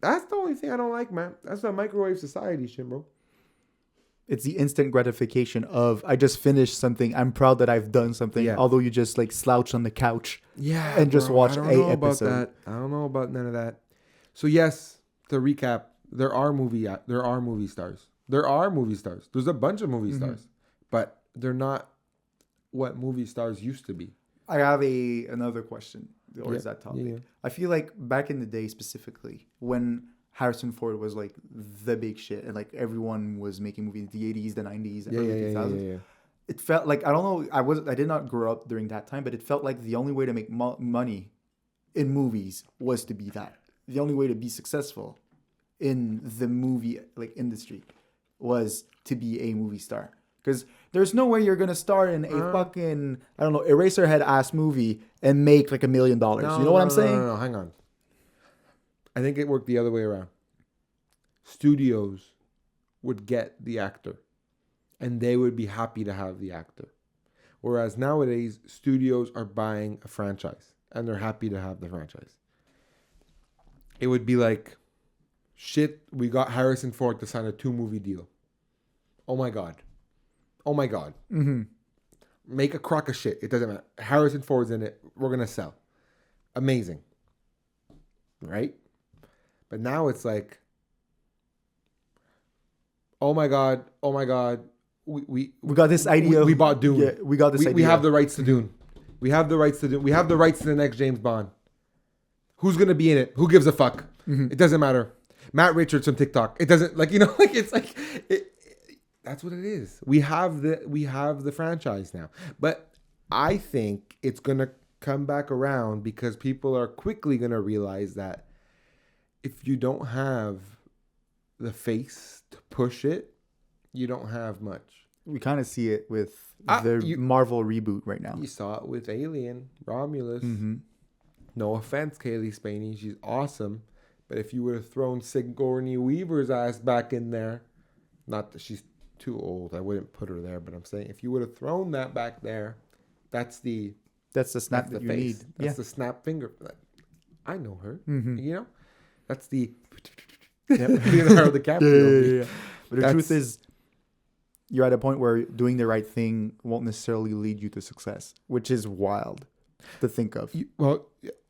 That's the only thing I don't like, man. That's that microwave society shit, bro. It's the instant gratification of, I just finished something. I'm proud that I've done something. Yeah. Although you just like slouch on the couch. Yeah, And just watch I don't a know about episode. that. I don't know about none of that. So yes, to recap, there are movie stars. There are movie stars. There's a bunch of movie stars, but they're not what movie stars used to be. I have another question. Or is that topic? Yeah. I feel like back in the day specifically, when Harrison Ford was like the big shit and like everyone was making movies in the 80s, the 90s, the early 2000s. It felt like, I don't know, I did not grow up during that time, but it felt like the only way to make money in movies was to be that. The only way to be successful in the movie like industry was to be a movie star. Because there's no way you're going to star in a fucking, I don't know, Eraserhead ass movie and make like $1 million. You know what I'm saying? No, hang on. I think it worked the other way around. Studios would get the actor and they would be happy to have the actor. Whereas nowadays, studios are buying a franchise and they're happy to have the franchise. It would be like, shit, we got Harrison Ford to sign a 2-movie deal. Oh my God. Oh my God. Mm-hmm. Make a crock of shit. It doesn't matter. Harrison Ford's in it. We're going to sell. Amazing. Right? But now it's like, oh my God. Oh my God. We got this idea. We bought Dune. Yeah, we got this idea. We have the rights to Dune. We have the rights to Dune. We have the rights to the next James Bond. Who's going to be in it? Who gives a fuck? Mm-hmm. It doesn't matter. Matt Richards from TikTok. It doesn't, like, you know, like, it's like, that's what it is. We have the franchise now. But I think it's going to come back around because people are quickly going to realize that if you don't have the face to push it, you don't have much. We kind of see it with the Marvel reboot right now. You saw it with Alien, Romulus. Mm-hmm. No offense, Kaylee Spaney. She's awesome. But if you would have thrown Sigourney Weaver's ass back in there, not that she's too old, I wouldn't put her there, but I'm saying if you would have thrown that back there, that's the snap that you face. need. That's the snap finger. I know her. Mm-hmm. You know, that's the Yep. Leonardo DiCaprio. Yeah. But the truth is, you're at a point where doing the right thing won't necessarily lead you to success, which is wild to think of.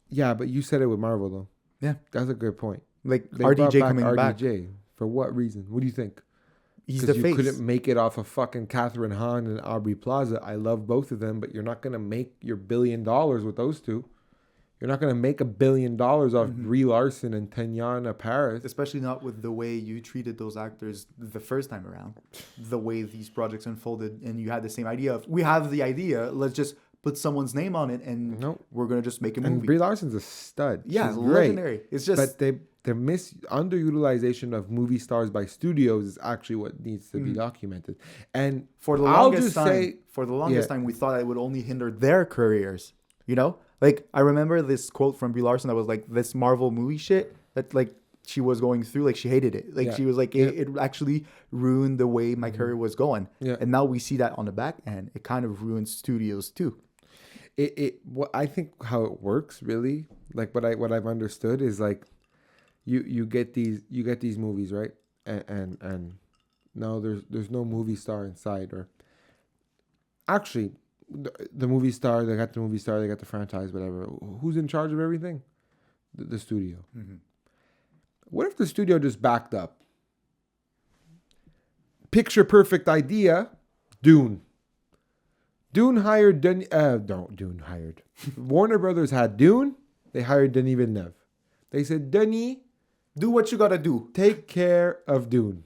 Yeah, but you said it with Marvel though. Yeah, that's a good point. Like They RDJ brought coming back. RDJ for what reason? What do you think? He's the you face. couldn't make it off of fucking Catherine Hahn and Aubrey Plaza. I love both of them, but you're not gonna make your $1 billion with those two. You're not gonna make $1 billion off Brie Larson and Tanyana Paris. Especially not with the way you treated those actors the first time around. The way these projects unfolded, and you had the same idea of, we have the idea, let's just put someone's name on it, and we're gonna just make a movie. And Brie Larson's a stud. Yeah, she's legendary. Great. It's just, but the underutilization of movie stars by studios is actually what needs to be documented. And for the longest time, we thought it would only hinder their careers. You know, like I remember this quote from Brie Larson that was like, this Marvel movie shit that like she was going through, like she hated it. Like she was like, it actually ruined the way my career was going. Yeah. And now we see that on the back end, it kind of ruins studios too. What I think how it works really, like what I've understood is like you get these movies, right? And no, there's no movie star inside, or actually the movie star, they got the franchise, whatever. Who's in charge of everything? The studio. Mm-hmm. What if the studio just backed up? Picture perfect idea, Dune. Dune hired Dune hired. Warner Brothers had Dune. They hired Denis Villeneuve. They said, Denis, do what you gotta do. Take care of Dune.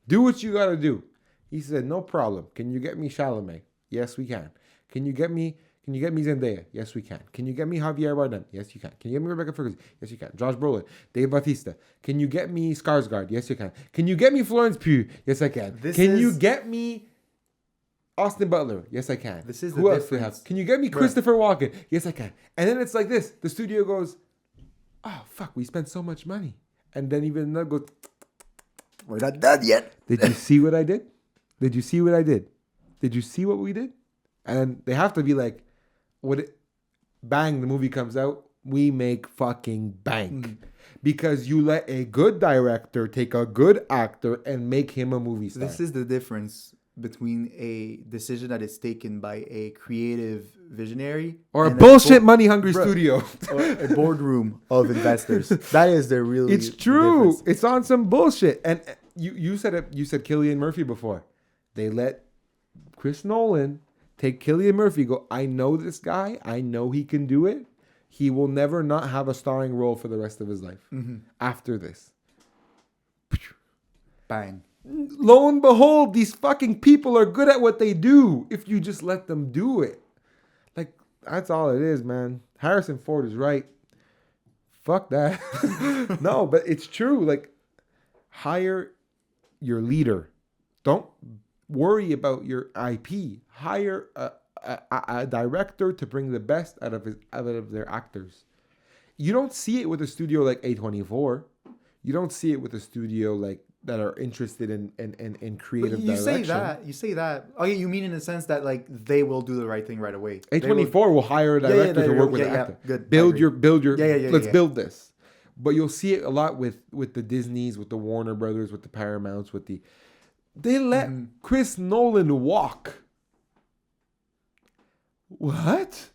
Do what you gotta do. He said, no problem. Can you get me Chalamet? Yes, we can. Can you get me Zendaya? Yes, we can. Can you get me Javier Bardem? Yes, you can. Can you get me Rebecca Ferguson? Yes, you can. Josh Brolin, Dave Bautista. Can you get me Skarsgård? Yes, you can. Can you get me Florence Pugh? Yes, I can. You get me Austin Butler? Yes, I can. This is who else do we have? Can you get me Christopher Walken? Yes, I can. And then it's like this. The studio goes, oh, fuck, we spent so much money. And then even they'll go, we're not done yet. Did you see what I did? Did you see what I did? Did you see what we did? And they have to be like, bang, the movie comes out, we make fucking bank. Mm. Because you let a good director take a good actor and make him a movie star. This is the difference between a decision that is taken by a creative visionary or a bullshit money-hungry studio. Or a boardroom of investors. That is the real. It's true. Difference. It's on some bullshit. And you said it. You said Cillian Murphy before. They let Chris Nolan take Cillian Murphy, go, I know this guy. I know he can do it. He will never not have a starring role for the rest of his life after this. Bang. Lo and behold, these fucking people are good at what they do if you just let them do it. Like, that's all it is, man. Harrison Ford is right. Fuck that. No, but it's true. Like, hire your leader. Don't worry about your IP. Hire a director to bring the best out of their actors. You don't see it with a studio like A24. You don't see it with a studio like that are interested in creative direction. You say that. Okay, you mean in the sense that like they will do the right thing right away. A24 will hire a director to work with an actor. Good. Build your. Let's build this. But you'll see it a lot with the Disneys, with the Warner Brothers, with the Paramounts, with the They let Chris Nolan walk. What?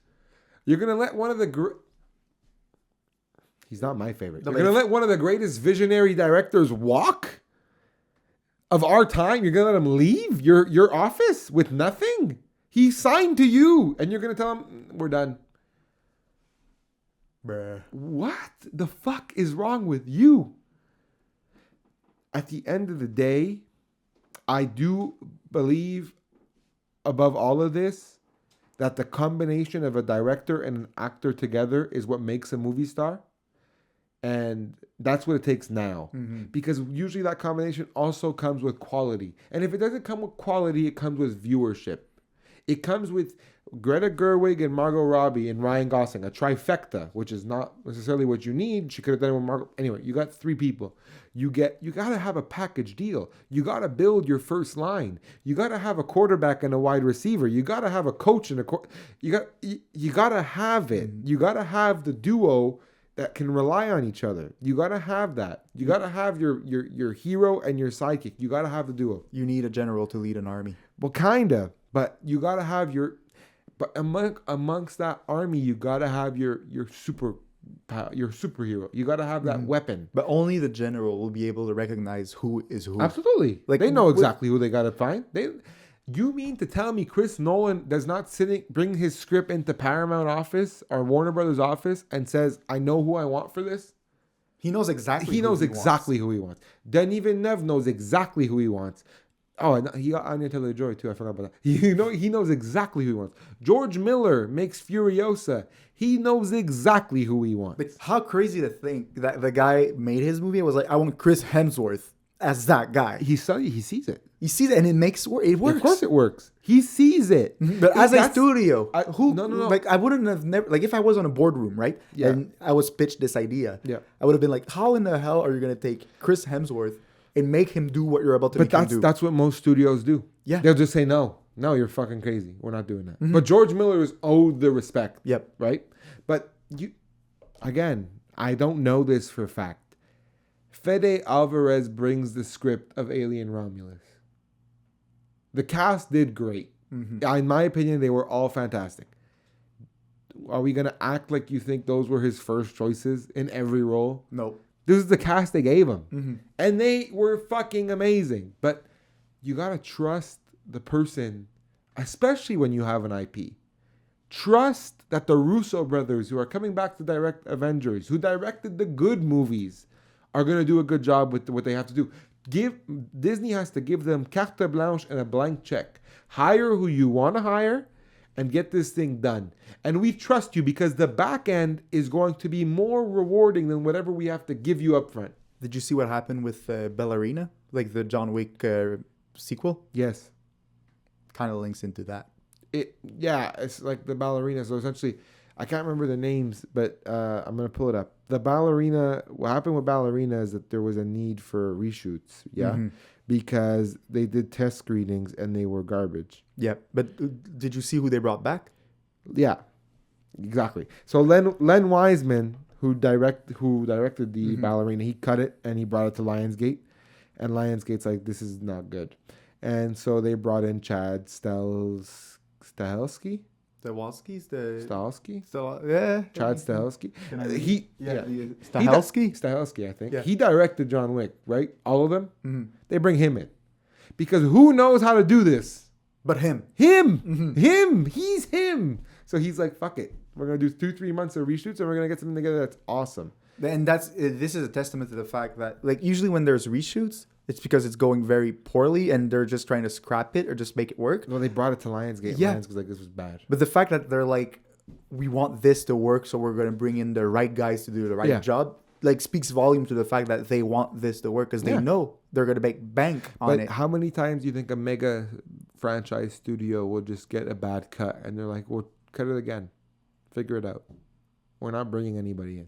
You're going to let one of the... He's not my favorite. You're going to let one of the greatest visionary directors walk? Of our time? You're going to let him leave your office with nothing? He signed to you. And you're going to tell him, we're done. Bruh. What the fuck is wrong with you? At the end of the day, I do believe, above all of this, that the combination of a director and an actor together is what makes a movie star. And that's what it takes now. Mm-hmm. Because usually that combination also comes with quality. And if it doesn't come with quality, it comes with viewership. It comes with Greta Gerwig and Margot Robbie and Ryan Gosling, a trifecta, which is not necessarily what you need. She could have done it with Margot. Anyway, you got 3 people. You got to have a package deal. You got to build your first line. You got to have a quarterback and a wide receiver. You got to have a coach and you got to have it. You got to have the duo that can rely on each other. You got to have that. You got to have your hero and your sidekick. You got to have the duo. You need a general to lead an army. Well, kind of. But you got to have but amongst that army, you got to have your superhero. You got to have that weapon. But only the general will be able to recognize who is who. Absolutely. Like they know exactly who they got to find. You mean to tell me Chris Nolan does not bring his script into Paramount office or Warner Brothers office and says, I know who I want for this? He knows exactly who he wants. Denis Villeneuve knows exactly who he wants. Oh, and he got Anya Taylor-Joy too. I forgot about that. He knows exactly who he wants. George Miller makes Furiosa. He knows exactly who he wants. But how crazy to think that the guy made his movie and was like, I want Chris Hemsworth as that guy. He sees it. He sees it and it works. Of course it works. He sees it. But as a studio, no. Like I wouldn't have never, like if I was on a boardroom, right? Yeah. And I was pitched this idea. Yeah. I would have been like, how in the hell are you going to take Chris Hemsworth and make him do what you're about to make him do? But that's what most studios do. Yeah. They'll just say, no, you're fucking crazy. We're not doing that. Mm-hmm. But George Miller is owed the respect. Yep. Right? But again, I don't know this for a fact. Fede Alvarez brings the script of Alien Romulus. The cast did great. Mm-hmm. In my opinion, they were all fantastic. Are we going to act like you think those were his first choices in every role? No. This is the cast they gave him. Mm-hmm. And they were fucking amazing. But you got to trust the person, especially when you have an IP. Trust that the Russo brothers, who are coming back to direct Avengers, who directed the good movies, are going to do a good job with what they have to do. Disney has to give them carte blanche and a blank check. Hire who you want to hire and get this thing done. And we trust you because the back end is going to be more rewarding than whatever we have to give you up front. Did you see what happened with Ballerina? Like the John Wick sequel? Yes. Kind of links into that. It's like the Ballerina. So essentially, I can't remember the names, but I'm going to pull it up. The Ballerina, what happened with Ballerina is that there was a need for reshoots, because they did test screenings and they were garbage. Yeah, but did you see who they brought back? Yeah, exactly. So Len Wiseman, who directed the Ballerina, he cut it and he brought it to Lionsgate, and Lionsgate's like, this is not good, and so they brought in Chad Stahelski. Stahelski? Chad Stahelski. Stahelski, I think. Yeah. He directed John Wick, right? All of them. Mm-hmm. They bring him in because who knows how to do this? But him. Him. He's him. So he's like, fuck it. We're gonna do 2-3 months of reshoots and we're gonna get something together that's awesome. And this is a testament to the fact that, like, usually when there's reshoots, it's because it's going very poorly and they're just trying to scrap it or just make it work. Well, they brought it to Lionsgate. Yeah. Lionsgate was like, this was bad. But the fact that they're like, we want this to work, so we're going to bring in the right guys to do the right job, like, speaks volume to the fact that they want this to work because they know they're going to make bank on it. But how many times do you think a mega franchise studio will just get a bad cut and they're like, well, cut it again. Figure it out. We're not bringing anybody in.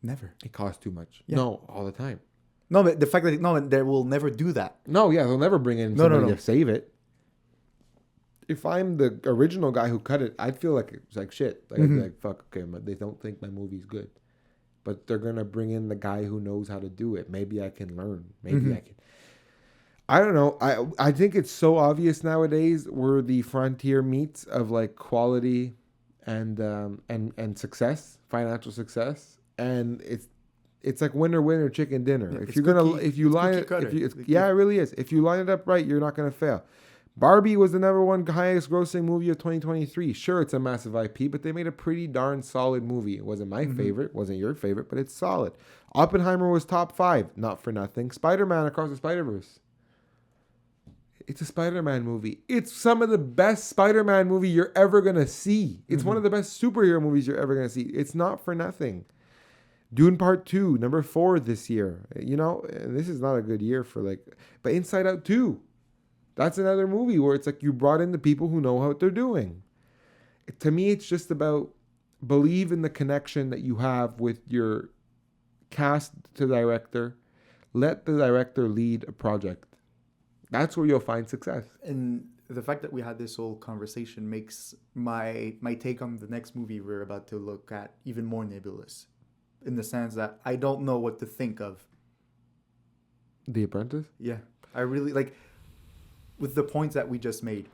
Never. It costs too much. Yeah. No, all the time. No, but the fact that they will never do that. No, they'll never bring in somebody to save it. If I'm the original guy who cut it, I'd feel like it's like shit. Like I'd be like, fuck, okay, but they don't think my movie's good. But they're gonna bring in the guy who knows how to do it. Maybe I can learn. Maybe I can. I don't know. I think it's so obvious nowadays where the frontier meets of like quality and success, financial success, and it's like winner chicken dinner. Yeah, if it's you're gonna cookie- if you it's line cookie it, cutter. if you, yeah, it really is. If you line it up right, you're not gonna fail. Barbie was the number one highest grossing movie of 2023. Sure, it's a massive IP, but they made a pretty darn solid movie. It wasn't my favorite, wasn't your favorite, but it's solid. Oppenheimer was top 5, not for nothing. Spider-Man Across the Spider-Verse. It's a Spider-Man movie. It's some of the best Spider-Man movie you're ever going to see. It's one of the best superhero movies you're ever going to see. It's not for nothing. Dune Part 2, number 4 this year. You know, and this is not a good year for like... But Inside Out 2. That's another movie where it's like you brought in the people who know what they're doing. To me, it's just about believe in the connection that you have with your cast to director. Let the director lead a project. That's where you'll find success. And the fact that we had this whole conversation makes my take on the next movie we're about to look at even more nebulous, in the sense that I don't know what to think of. The Apprentice? Yeah, I really like, with the points that we just made,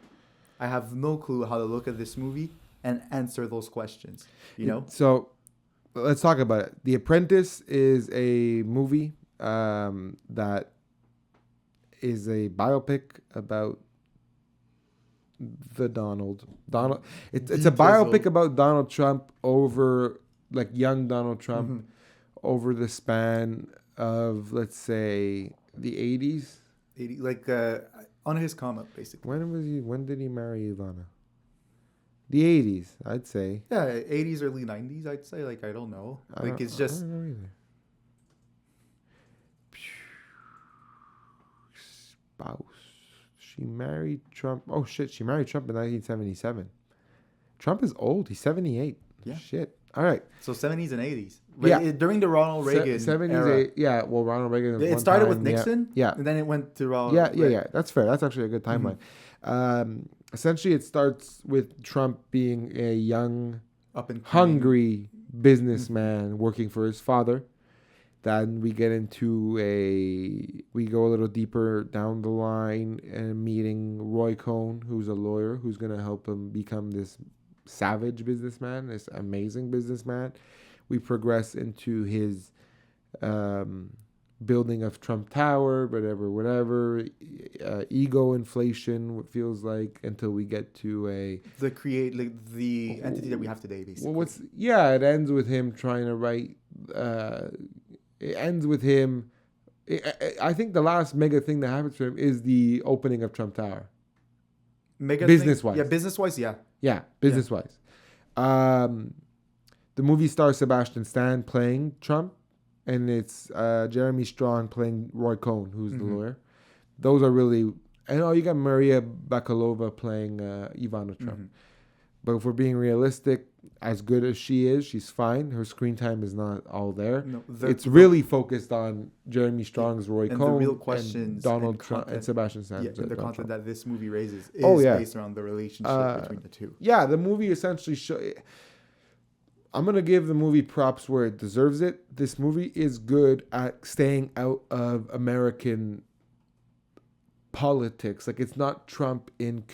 I have no clue how to look at this movie and answer those questions, you know? So let's talk about it. The Apprentice is a movie that is a biopic about the Donald. It's a biopic about Donald Trump over, like, young Donald Trump over the span of, let's say, the 80s. Like, on his come up, basically. When did he marry Ivana? The 80s, I'd say. Yeah, 80s, early 90s, I'd say. Like, I don't know. Like, it's just... I don't know either. Spouse. She married Trump. Oh, shit. She married Trump in 1977. Trump is old. He's 78. Yeah. Shit. All right. So 70s and 80s. But Yeah. during the Ronald Reagan 70s, era. yeah. Well, Ronald Reagan. It one started time, with Nixon. Yeah. And then it went to Ronald. Yeah. That's fair. That's actually a good timeline. Essentially, it starts with Trump being a young, Up and hungry businessman working for his father. Then we go a little deeper down the line and meeting Roy Cohn, who's a lawyer, who's going to help him become this savage businessman, this amazing businessman. We progress into his building of Trump Tower, whatever, ego inflation, what feels like, until we get to the entity that we have today, basically. well, it ends with him trying to write. It ends with him. I think the last mega thing that happens for him is the opening of Trump Tower. Business-wise. Yeah, business-wise, yeah. Yeah, business-wise. The movie stars Sebastian Stan playing Trump, and it's Jeremy Strong playing Roy Cohn, who's the lawyer. Those are really... And you got Maria Bakalova playing Ivana Trump. But if we're being realistic, as good as she is, she's fine. Her screen time is not all there. No, it's really focused on Jeremy Strong's Roy and Cohn, the real questions and Donald and Trump, and Sebastian Stan. Yeah, the Donald content Trump. that this movie raises is based around the relationship between the two. Yeah, the movie essentially I'm going to give the movie props where it deserves it. This movie is good at staying out of American politics. Like, it's not Trump in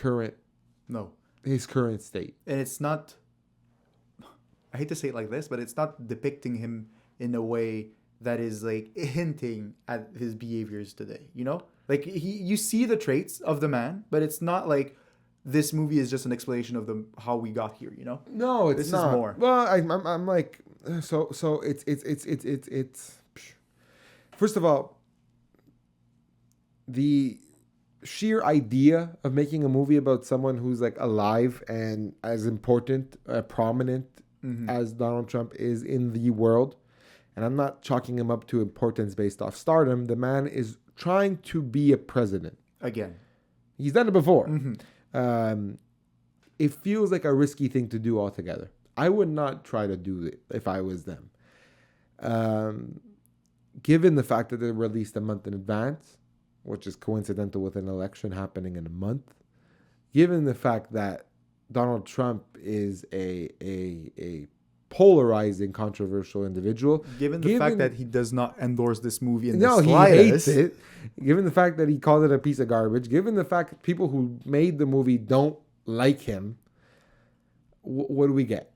his current state. And it's not, I hate to say it like this, but it's not depicting him in a way that is like hinting at his behaviors today, you know? Like, you see the traits of the man, but it's not like this movie is just an explanation of how we got here, you know? No, it's not. This is more. Well, I'm like, so it's first of all, the sheer idea of making a movie about someone who's like alive and as important, prominent as Donald Trump is in the world, and I'm not chalking him up to importance based off stardom. The man is trying to be a president. Again. He's done it before. It feels like a risky thing to do altogether. I would not try to do it if I was them. Given the fact that they released a month in advance, which is coincidental with an election happening in a month, given the fact that Donald Trump is a polarizing, controversial individual. Given the fact that he does not endorse this movie in No, the he slightest. hates it. Given the fact that he called it a piece of garbage. Given the fact that people who made the movie don't like him. What do we get?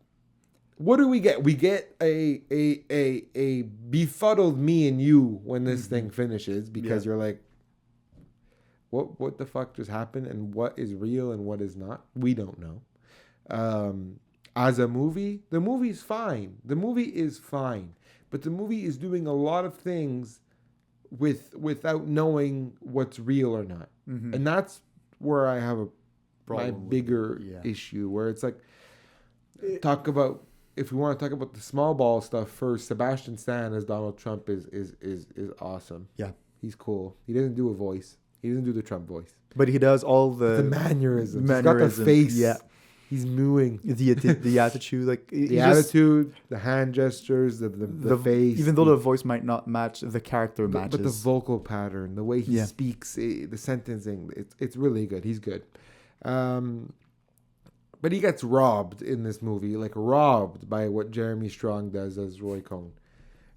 What do we get? We get a befuddled me and you when this thing finishes, because you're like, what the fuck just happened, and what is real and what is not? We don't know. As a movie, the movie's fine. The movie is fine, but the movie is doing a lot of things without knowing what's real or not, and that's where I have my bigger issue, where it's like, if we want to talk about the small ball stuff first, Sebastian Stan as Donald Trump is awesome. Yeah. He's cool. He doesn't do a voice. He doesn't do the Trump voice. But he does all the mannerisms. He's got the face. Yeah. He's mooing. The attitude. Like the attitude, the hand gestures, the face. Even though the voice might not match, the character matches. But the vocal pattern, the way he speaks, the sentencing, it's really good. He's good. But he gets robbed in this movie, like robbed by what Jeremy Strong does as Roy Cohn.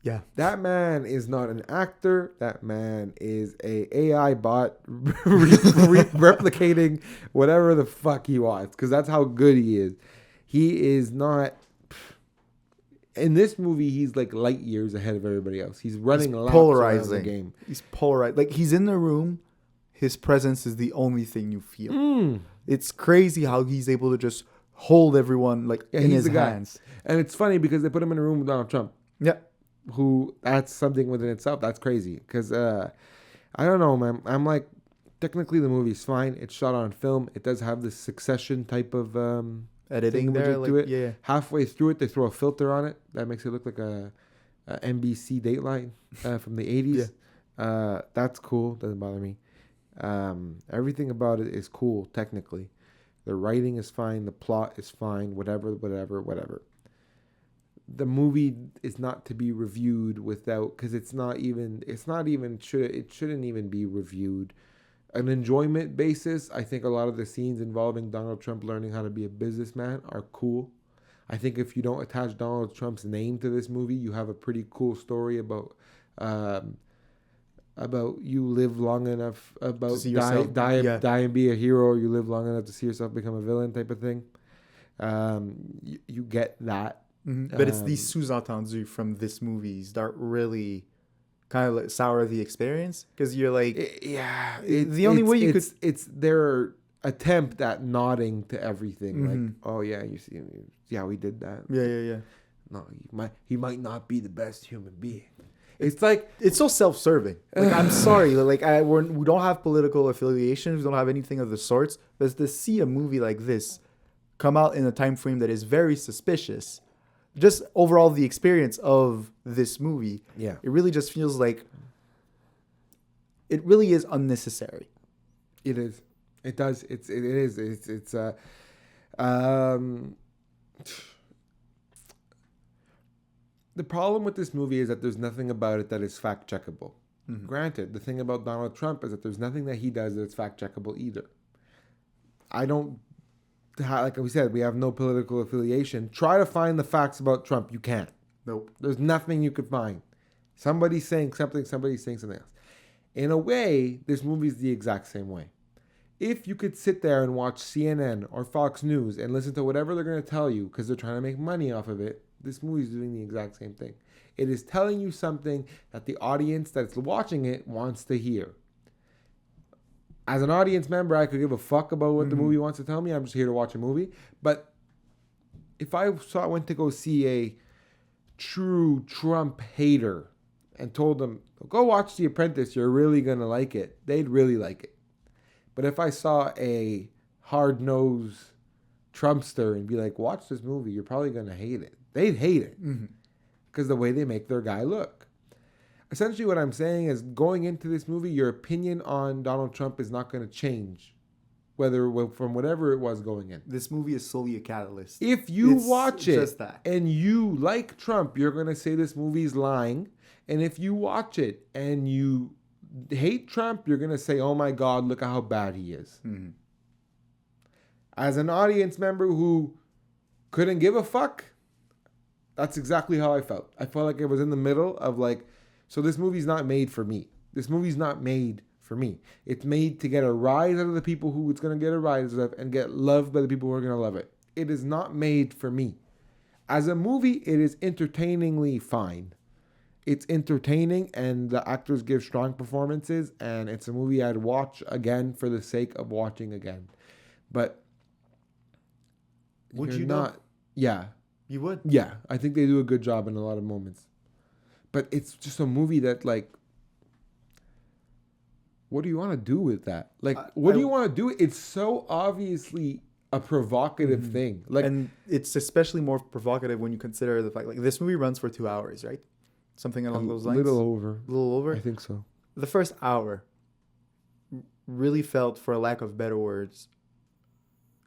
Yeah. That man is not an actor. That man is a AI bot replicating whatever the fuck he wants, because that's how good he is. He is not... In this movie, he's like light years ahead of everybody else. He's running laps around the game. He's polarized. Like, he's in the room. His presence is the only thing you feel. It's crazy how he's able to just hold everyone like in his hands. And it's funny because they put him in a room with Donald Trump. Yeah. Who, that's something within itself. That's crazy. Because, I don't know, man. I'm like, technically the movie's fine. It's shot on film. It does have this Succession type of editing there. Like, yeah. Halfway through it, they throw a filter on it. That makes it look like a NBC Dateline from the 80s. Yeah. That's cool. Doesn't bother me. Everything about it is cool, technically. The writing is fine, the plot is fine, whatever. The movie is not to be reviewed without, because it shouldn't even be reviewed. An enjoyment basis, I think a lot of the scenes involving Donald Trump learning how to be a businessman are cool. I think if you don't attach Donald Trump's name to this movie, you have a pretty cool story about you live long enough, about die and be a hero, or you live long enough to see yourself become a villain type of thing. You get that. But it's these sous-entendus from this movie that really kind of like sour the experience, because you're like, the only way you could... It's their attempt at nodding to everything. Like, oh yeah, you see, we did that. Yeah. No, he might not be the best human being. It's like, it's so self-serving. Like, I'm sorry, like we don't have political affiliations, we don't have anything of the sorts. But to see a movie like this come out in a time frame that is very suspicious, just overall the experience of this movie, it really just feels like it really is unnecessary. It is. It does. It is. It's the problem with this movie is that there's nothing about it that is fact checkable. Granted, the thing about Donald Trump is that there's nothing that he does that's fact checkable either. Like we said, we have no political affiliation. Try to find the facts about Trump. You can't. Nope. There's nothing you could find. Somebody's saying something, somebody's saying something else. In a way, this movie is the exact same way. If you could sit there and watch CNN or Fox News and listen to whatever they're going to tell you because they're trying to make money off of it, this movie is doing the exact same thing. It is telling you something that the audience that's watching it wants to hear. As an audience member, I could give a fuck about what the movie wants to tell me. I'm just here to watch a movie. But if I went to go see a true Trump hater and told them, go watch The Apprentice, you're really going to like it, they'd really like it. But if I saw a hard-nosed Trumpster and be like, watch this movie, you're probably going to hate it. They'd hate it because the way they make their guy look. Essentially what I'm saying is, going into this movie, your opinion on Donald Trump is not going to change from whatever it was going in. This movie is solely a catalyst. If you watch it and you like Trump, you're going to say this movie's lying. And if you watch it and you hate Trump, you're going to say, oh my God, look at how bad he is. As an audience member who couldn't give a fuck, That's exactly how I felt. I felt like it was in the middle of like, so this movie's not made for me. This movie's not made for me. It's made to get a rise out of the people who it's going to get a rise out of and get loved by the people who are going to love it. It is not made for me. As a movie, it is entertainingly fine. It's entertaining and the actors give strong performances, and it's a movie I'd watch again for the sake of watching again. But would you not? Yeah. You would? Yeah, I think they do a good job in a lot of moments. But it's just a movie that, like, what do you want to do with that? Like, what do you want to do? It's so obviously a provocative thing. Like, and it's especially more provocative when you consider the fact, like, this movie runs for 2 hours, right? Something along those lines. A little over. A little over? I think so. The first hour really felt, for a lack of better words,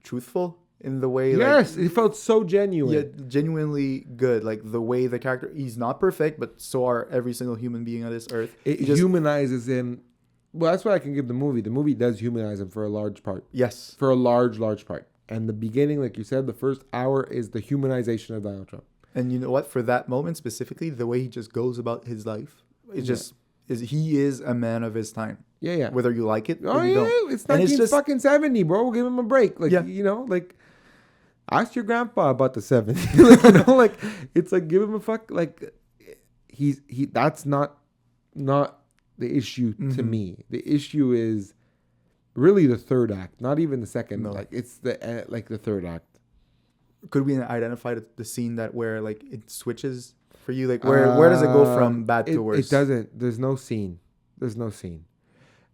truthful. In the way, yes, like, it felt so genuine. Yeah, genuinely good. Like the way the character, he's not perfect, but so are every single human being on this earth. It humanizes him. Well, that's what I can give the movie. The movie does humanize him for a large part. Yes. For a large part. And the beginning, like you said, the first hour is the humanization of Donald Trump. And you know what? For that moment specifically, the way he just goes about his life, he is a man of his time. Yeah. Whether you like it or you don't. It's 1970, bro. We'll give him a break. Like, like, ask your grandpa about the 70s. Like, like, it's like, give him a fuck. Like, that's not the issue to me. The issue is really the third act, not even the second. No. Like, it's the third act. Could we identify the scene where like it switches for you? Like, where does it go from bad to worse? It doesn't. There's no scene.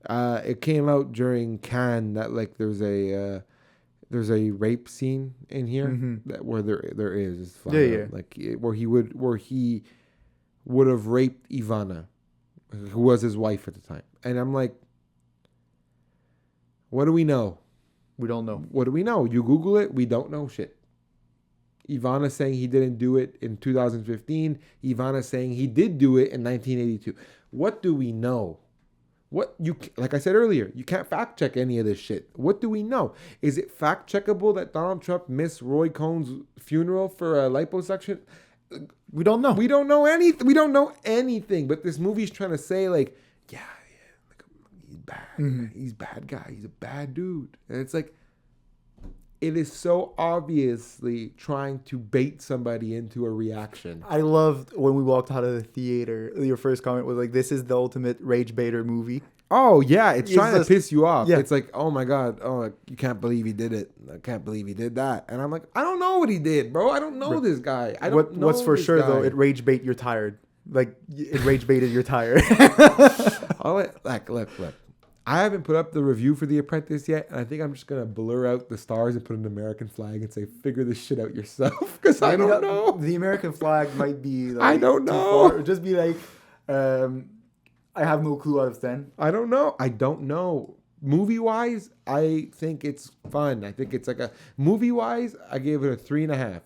It came out during Cannes that, like, there's a rape scene in here where there is. Yeah. Like, where he would have raped Ivana, who was his wife at the time. And I'm like, what do we know? We don't know. What do we know? You Google it, we don't know shit. Ivana saying he didn't do it in 2015. Ivana saying he did do it in 1982. What do we know? Like I said earlier, you can't fact check any of this shit. What do we know? Is it fact checkable that Donald Trump missed Roy Cohn's funeral for a liposuction? We don't know. We don't know anything. We don't know anything. But this movie's trying to say, like, yeah, like, he's bad. He's a bad guy. He's a bad dude. And it's like, it is so obviously trying to bait somebody into a reaction. I loved when we walked out of the theater. Your first comment was like, "This is the ultimate rage baiter movie." Oh yeah, it's trying to piss you off. Yeah. It's like, oh my god, you can't believe he did it. I can't believe he did that. And I'm like, I don't know what he did, bro. I don't know this guy. I don't know. What's for sure though, it rage bait you're tired. Like, it rage baited you're tired. Look. I haven't put up the review for The Apprentice yet, and I think I'm just going to blur out the stars and put an American flag and say, figure this shit out yourself, because I don't know. The American flag might be, like, I don't know. Far. Just be like, I have no clue out of 10. I don't know. Movie-wise, I think it's fun. I think it's like a... Movie-wise, I gave it a 3.5.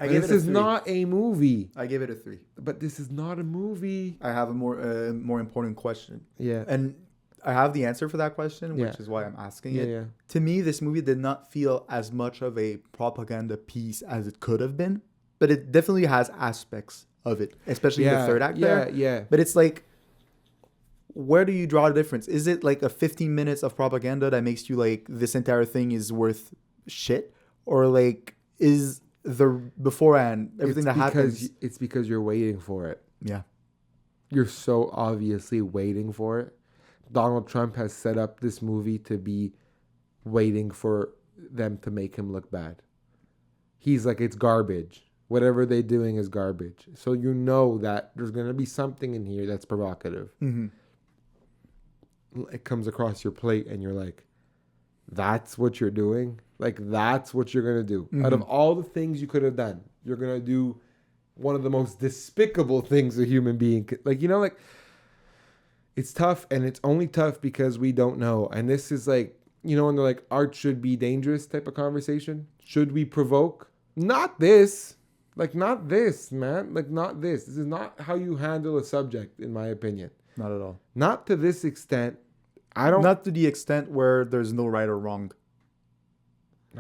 This is not a movie. I gave it a 3. But this is not a movie. I have a more important question. Yeah. And I have the answer for that question, which is why I'm asking it. Yeah. To me, this movie did not feel as much of a propaganda piece as it could have been, but it definitely has aspects of it, especially in the third act there. Yeah. But it's like, where do you draw the difference? Is it like a 15 minutes of propaganda that makes you like, this entire thing is worth shit? Or like, is the beforehand, everything that happens? It's because you're waiting for it. Yeah. You're so obviously waiting for it. Donald Trump has set up this movie to be waiting for them to make him look bad. He's like, it's garbage. Whatever they're doing is garbage. So you know that there's going to be something in here that's provocative. It comes across your plate and you're like, that's what you're doing? Like, that's what you're going to do. Out of all the things you could have done, you're going to do one of the most despicable things a human being could. Like, you know, like, it's tough, and it's only tough because we don't know. And this is like, you know, when they're like, art should be dangerous type of conversation. Should we provoke? Not this. Like, not this, man. Like, not this. This is not how you handle a subject, in my opinion. Not at all. Not to this extent. Not to the extent where there's no right or wrong.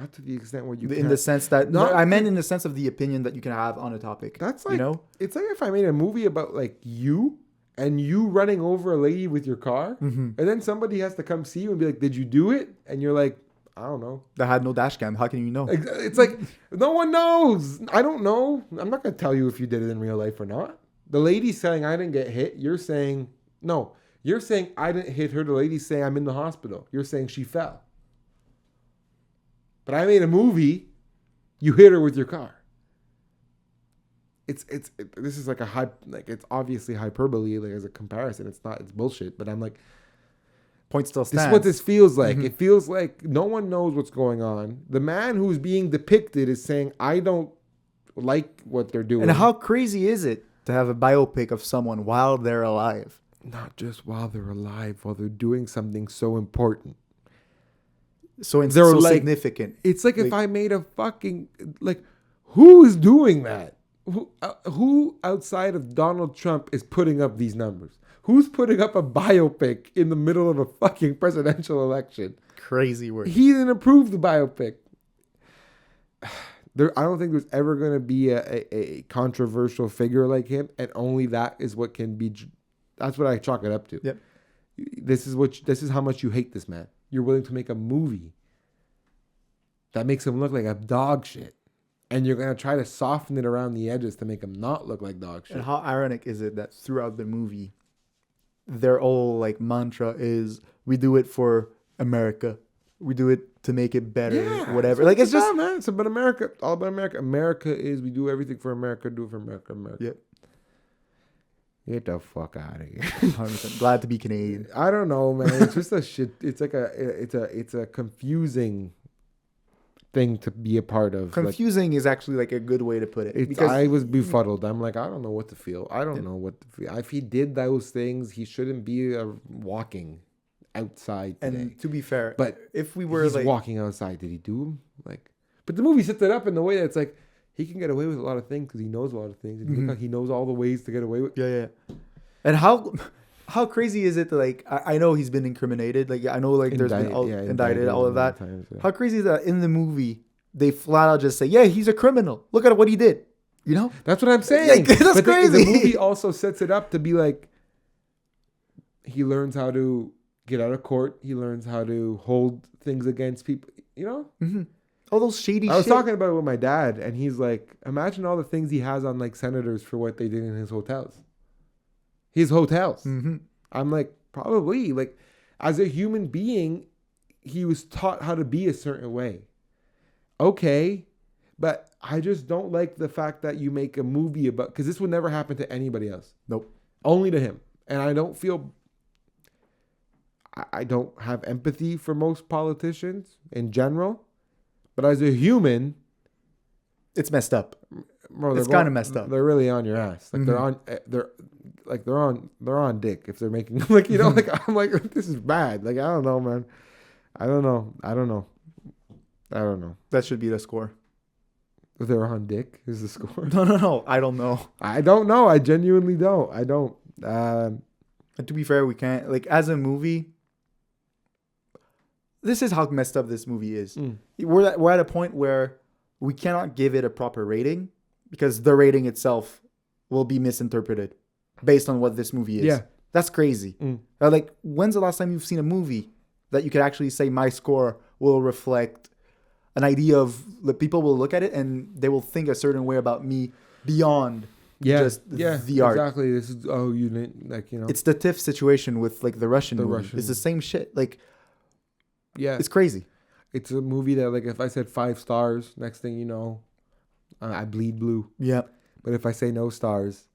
Not to the extent where you in can't. the sense that Not- I meant in the sense of the opinion that you can have on a topic. That's like, you know, it's like if I made a movie about like you and you running over a lady with your car, Mm-hmm. and then somebody has to come see you and be like, "Did you do it?" And you're like, "I don't know." that had no dash cam. How can you know? It's like no one knows. I don't know. I'm not gonna tell you if you did it in real life or not. The lady's saying I didn't get hit. You're saying no. You're saying I didn't hit her. The lady's saying I'm in the hospital. You're saying she fell. But I made a movie. You hit her with your car. This is like it's obviously hyperbole like as a comparison. It's not. It's bullshit. But I'm like, Point still this stands. is what this feels like. Mm-hmm. It feels like no one knows what's going on. The man who's being depicted is saying, I don't like what they're doing. And how crazy is it to have a biopic of someone while they're alive? Not just while they're alive, while they're doing something so important. So it's They're so like- significant. It's like if I made a fucking, like, who is doing that? Who outside of Donald Trump is putting up these numbers? Who's putting up a biopic in the middle of a fucking presidential election? Crazy word. He didn't approve the biopic. I don't think there's ever going to be a controversial figure like him, and only that is what can be. That's what I chalk it up to. Yep. This is how much you hate this man. You're willing to make a movie that makes him look like a dog shit, and you're going to try to soften it around the edges to make him not look like dog shit. And how ironic is it that throughout the movie, their whole like mantra is, we do it for America. We do it to make it better, whatever. Like it's just, man. It's about America. All about America. America is, we do everything for America. Do it for America. America. Yep. Get the fuck out of here. 100%. Glad to be Canadian. I don't know, man. It's just a shit. It's like it's a confusing thing to be a part of. Confusing is actually like a good way to put it. Like, I was befuddled. I'm like, I don't know what to feel. I don't know what to feel. If he did those things, he shouldn't be walking outside today. And to be fair, But if we were he's like walking outside. Did he do them? Like, but the movie sets it up in the way that it's like he can get away with a lot of things because he knows a lot of things. And look how he knows all the ways to get away with. yeah. And how crazy is it that like I know he's been incriminated. Like I know like there's been indicted, all of that. Times, yeah. How crazy is that in the movie they flat out just say, yeah, he's a criminal. Look at what he did. You know? That's what I'm saying. Like, that's but crazy. The movie also sets it up to be like he learns how to get out of court. He learns how to hold things against people. You know? Mm-hmm. All those shady I was shit. talking about it with my dad, and he's like, imagine all the things he has on like senators for what they did in his hotels. His hotels. Mm-hmm. I'm like, probably. Like, as a human being, he was taught how to be a certain way. Okay. But I just don't like the fact that you make a movie about, because this would never happen to anybody else. Nope. Only to him. And I don't feel, I don't have empathy for most politicians in general. But as a human, It's messed up. bro, It's kind of messed up. They're really on your ass. Like Mm-hmm. they're on dick if they're making like, you know, like I'm like, this is bad. Like, I don't know, man. I don't know. That should be the score. If they're on dick is the score. No. I don't know. I don't know. I genuinely don't. I don't. And to be fair, we can't like as a movie. This is how messed up this movie is. We're at a point where we cannot give it a proper rating because the rating itself will be misinterpreted based on what this movie is. Yeah. That's crazy. Like, when's the last time you've seen a movie that you could actually say my score will reflect an idea of the people will look at it and they will think a certain way about me beyond just the art. Exactly. This is you didn't like, you know. It's the TIFF situation with like the Russian movie. It's the same shit. Like, it's crazy. It's a movie that, like, if I said 5 stars, next thing you know, I bleed blue. Yeah. But if I say no stars,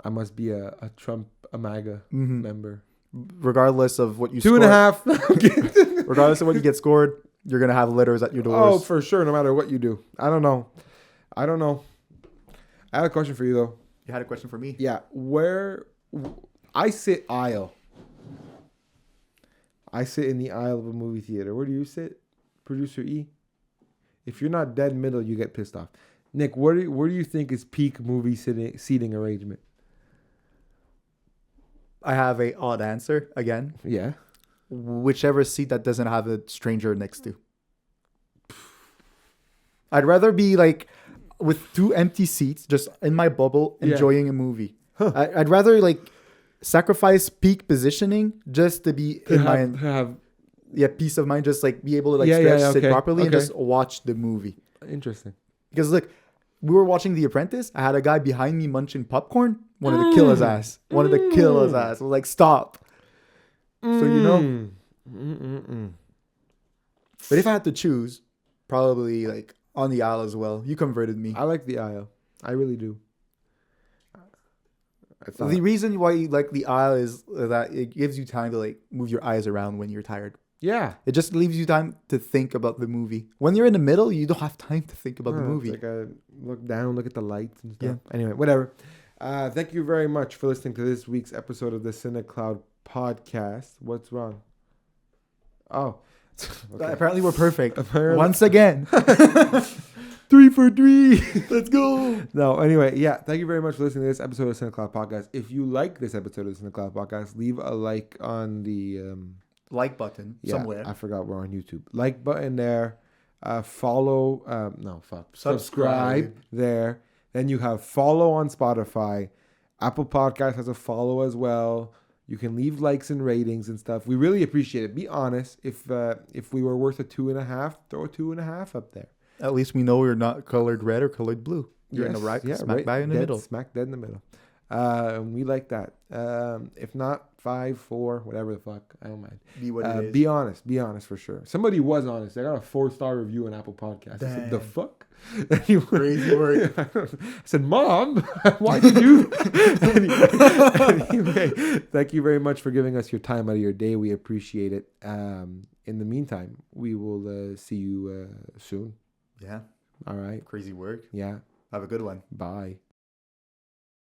I must be a Trump, a MAGA member. Regardless of what you 2.5. regardless of what you get scored, you're going to have letters at your doors. Oh, for sure. No matter what you do. I don't know. I have a question for you, though. You had a question for me? Yeah. Where I sit aisle. I sit in the aisle of a movie theater. Where do you sit? Producer E? If you're not dead middle, you get pissed off. Nick, where do you think is peak movie seating arrangement? I have a odd answer again. Yeah. Whichever seat that doesn't have a stranger next to. I'd rather be like with 2 empty seats, just in my bubble, enjoying a movie. I'd rather like sacrifice peak positioning just to be peace of mind, just like be able to like stretch, sit properly, and just watch the movie. Interesting. Because look, we were watching The Apprentice. I had a guy behind me munching popcorn. Wanted to kill his ass. I was like, stop. So But if I had to choose, probably like on the aisle as well. You converted me. I like the aisle. I really do. The reason why you like the aisle is that it gives you time to like move your eyes around when you're tired. Yeah. It just leaves you time to think about the movie. When you're in the middle, you don't have time to think about the movie. It's like look down, look at the lights and stuff. Yeah. Anyway, whatever. Thank you very much for listening to this week's episode of the CineClwd Podcast. What's wrong? Oh. Okay. Apparently we're perfect. Once again. 3 for 3. Let's go. No, anyway, yeah. Thank you very much for listening to this episode of CineClwd Podcast. If you like this episode of CineClwd Podcast, leave a like on the like button somewhere. I forgot we're on YouTube. Like button there. Follow. Subscribe there. Then you have follow on Spotify. Apple Podcast has a follow as well. You can leave likes and ratings and stuff. We really appreciate it. Be honest. If we were worth a 2.5, throw a 2.5 up there. At least we know we're not colored red or colored blue. You're in the right, smack in the middle. Smack dead in the middle. We like that. If not, 5, 4, whatever the fuck. I don't mind. Be what it is. Be honest. Be honest for sure. Somebody was honest. I got a 4-star review on Apple Podcasts. I said, the fuck? Crazy word. I said, Mom, why did you? Anyway, thank you very much for giving us your time out of your day. We appreciate it. In the meantime, we will see you soon. Yeah. All right. Crazy work. Yeah. Have a good one. Bye.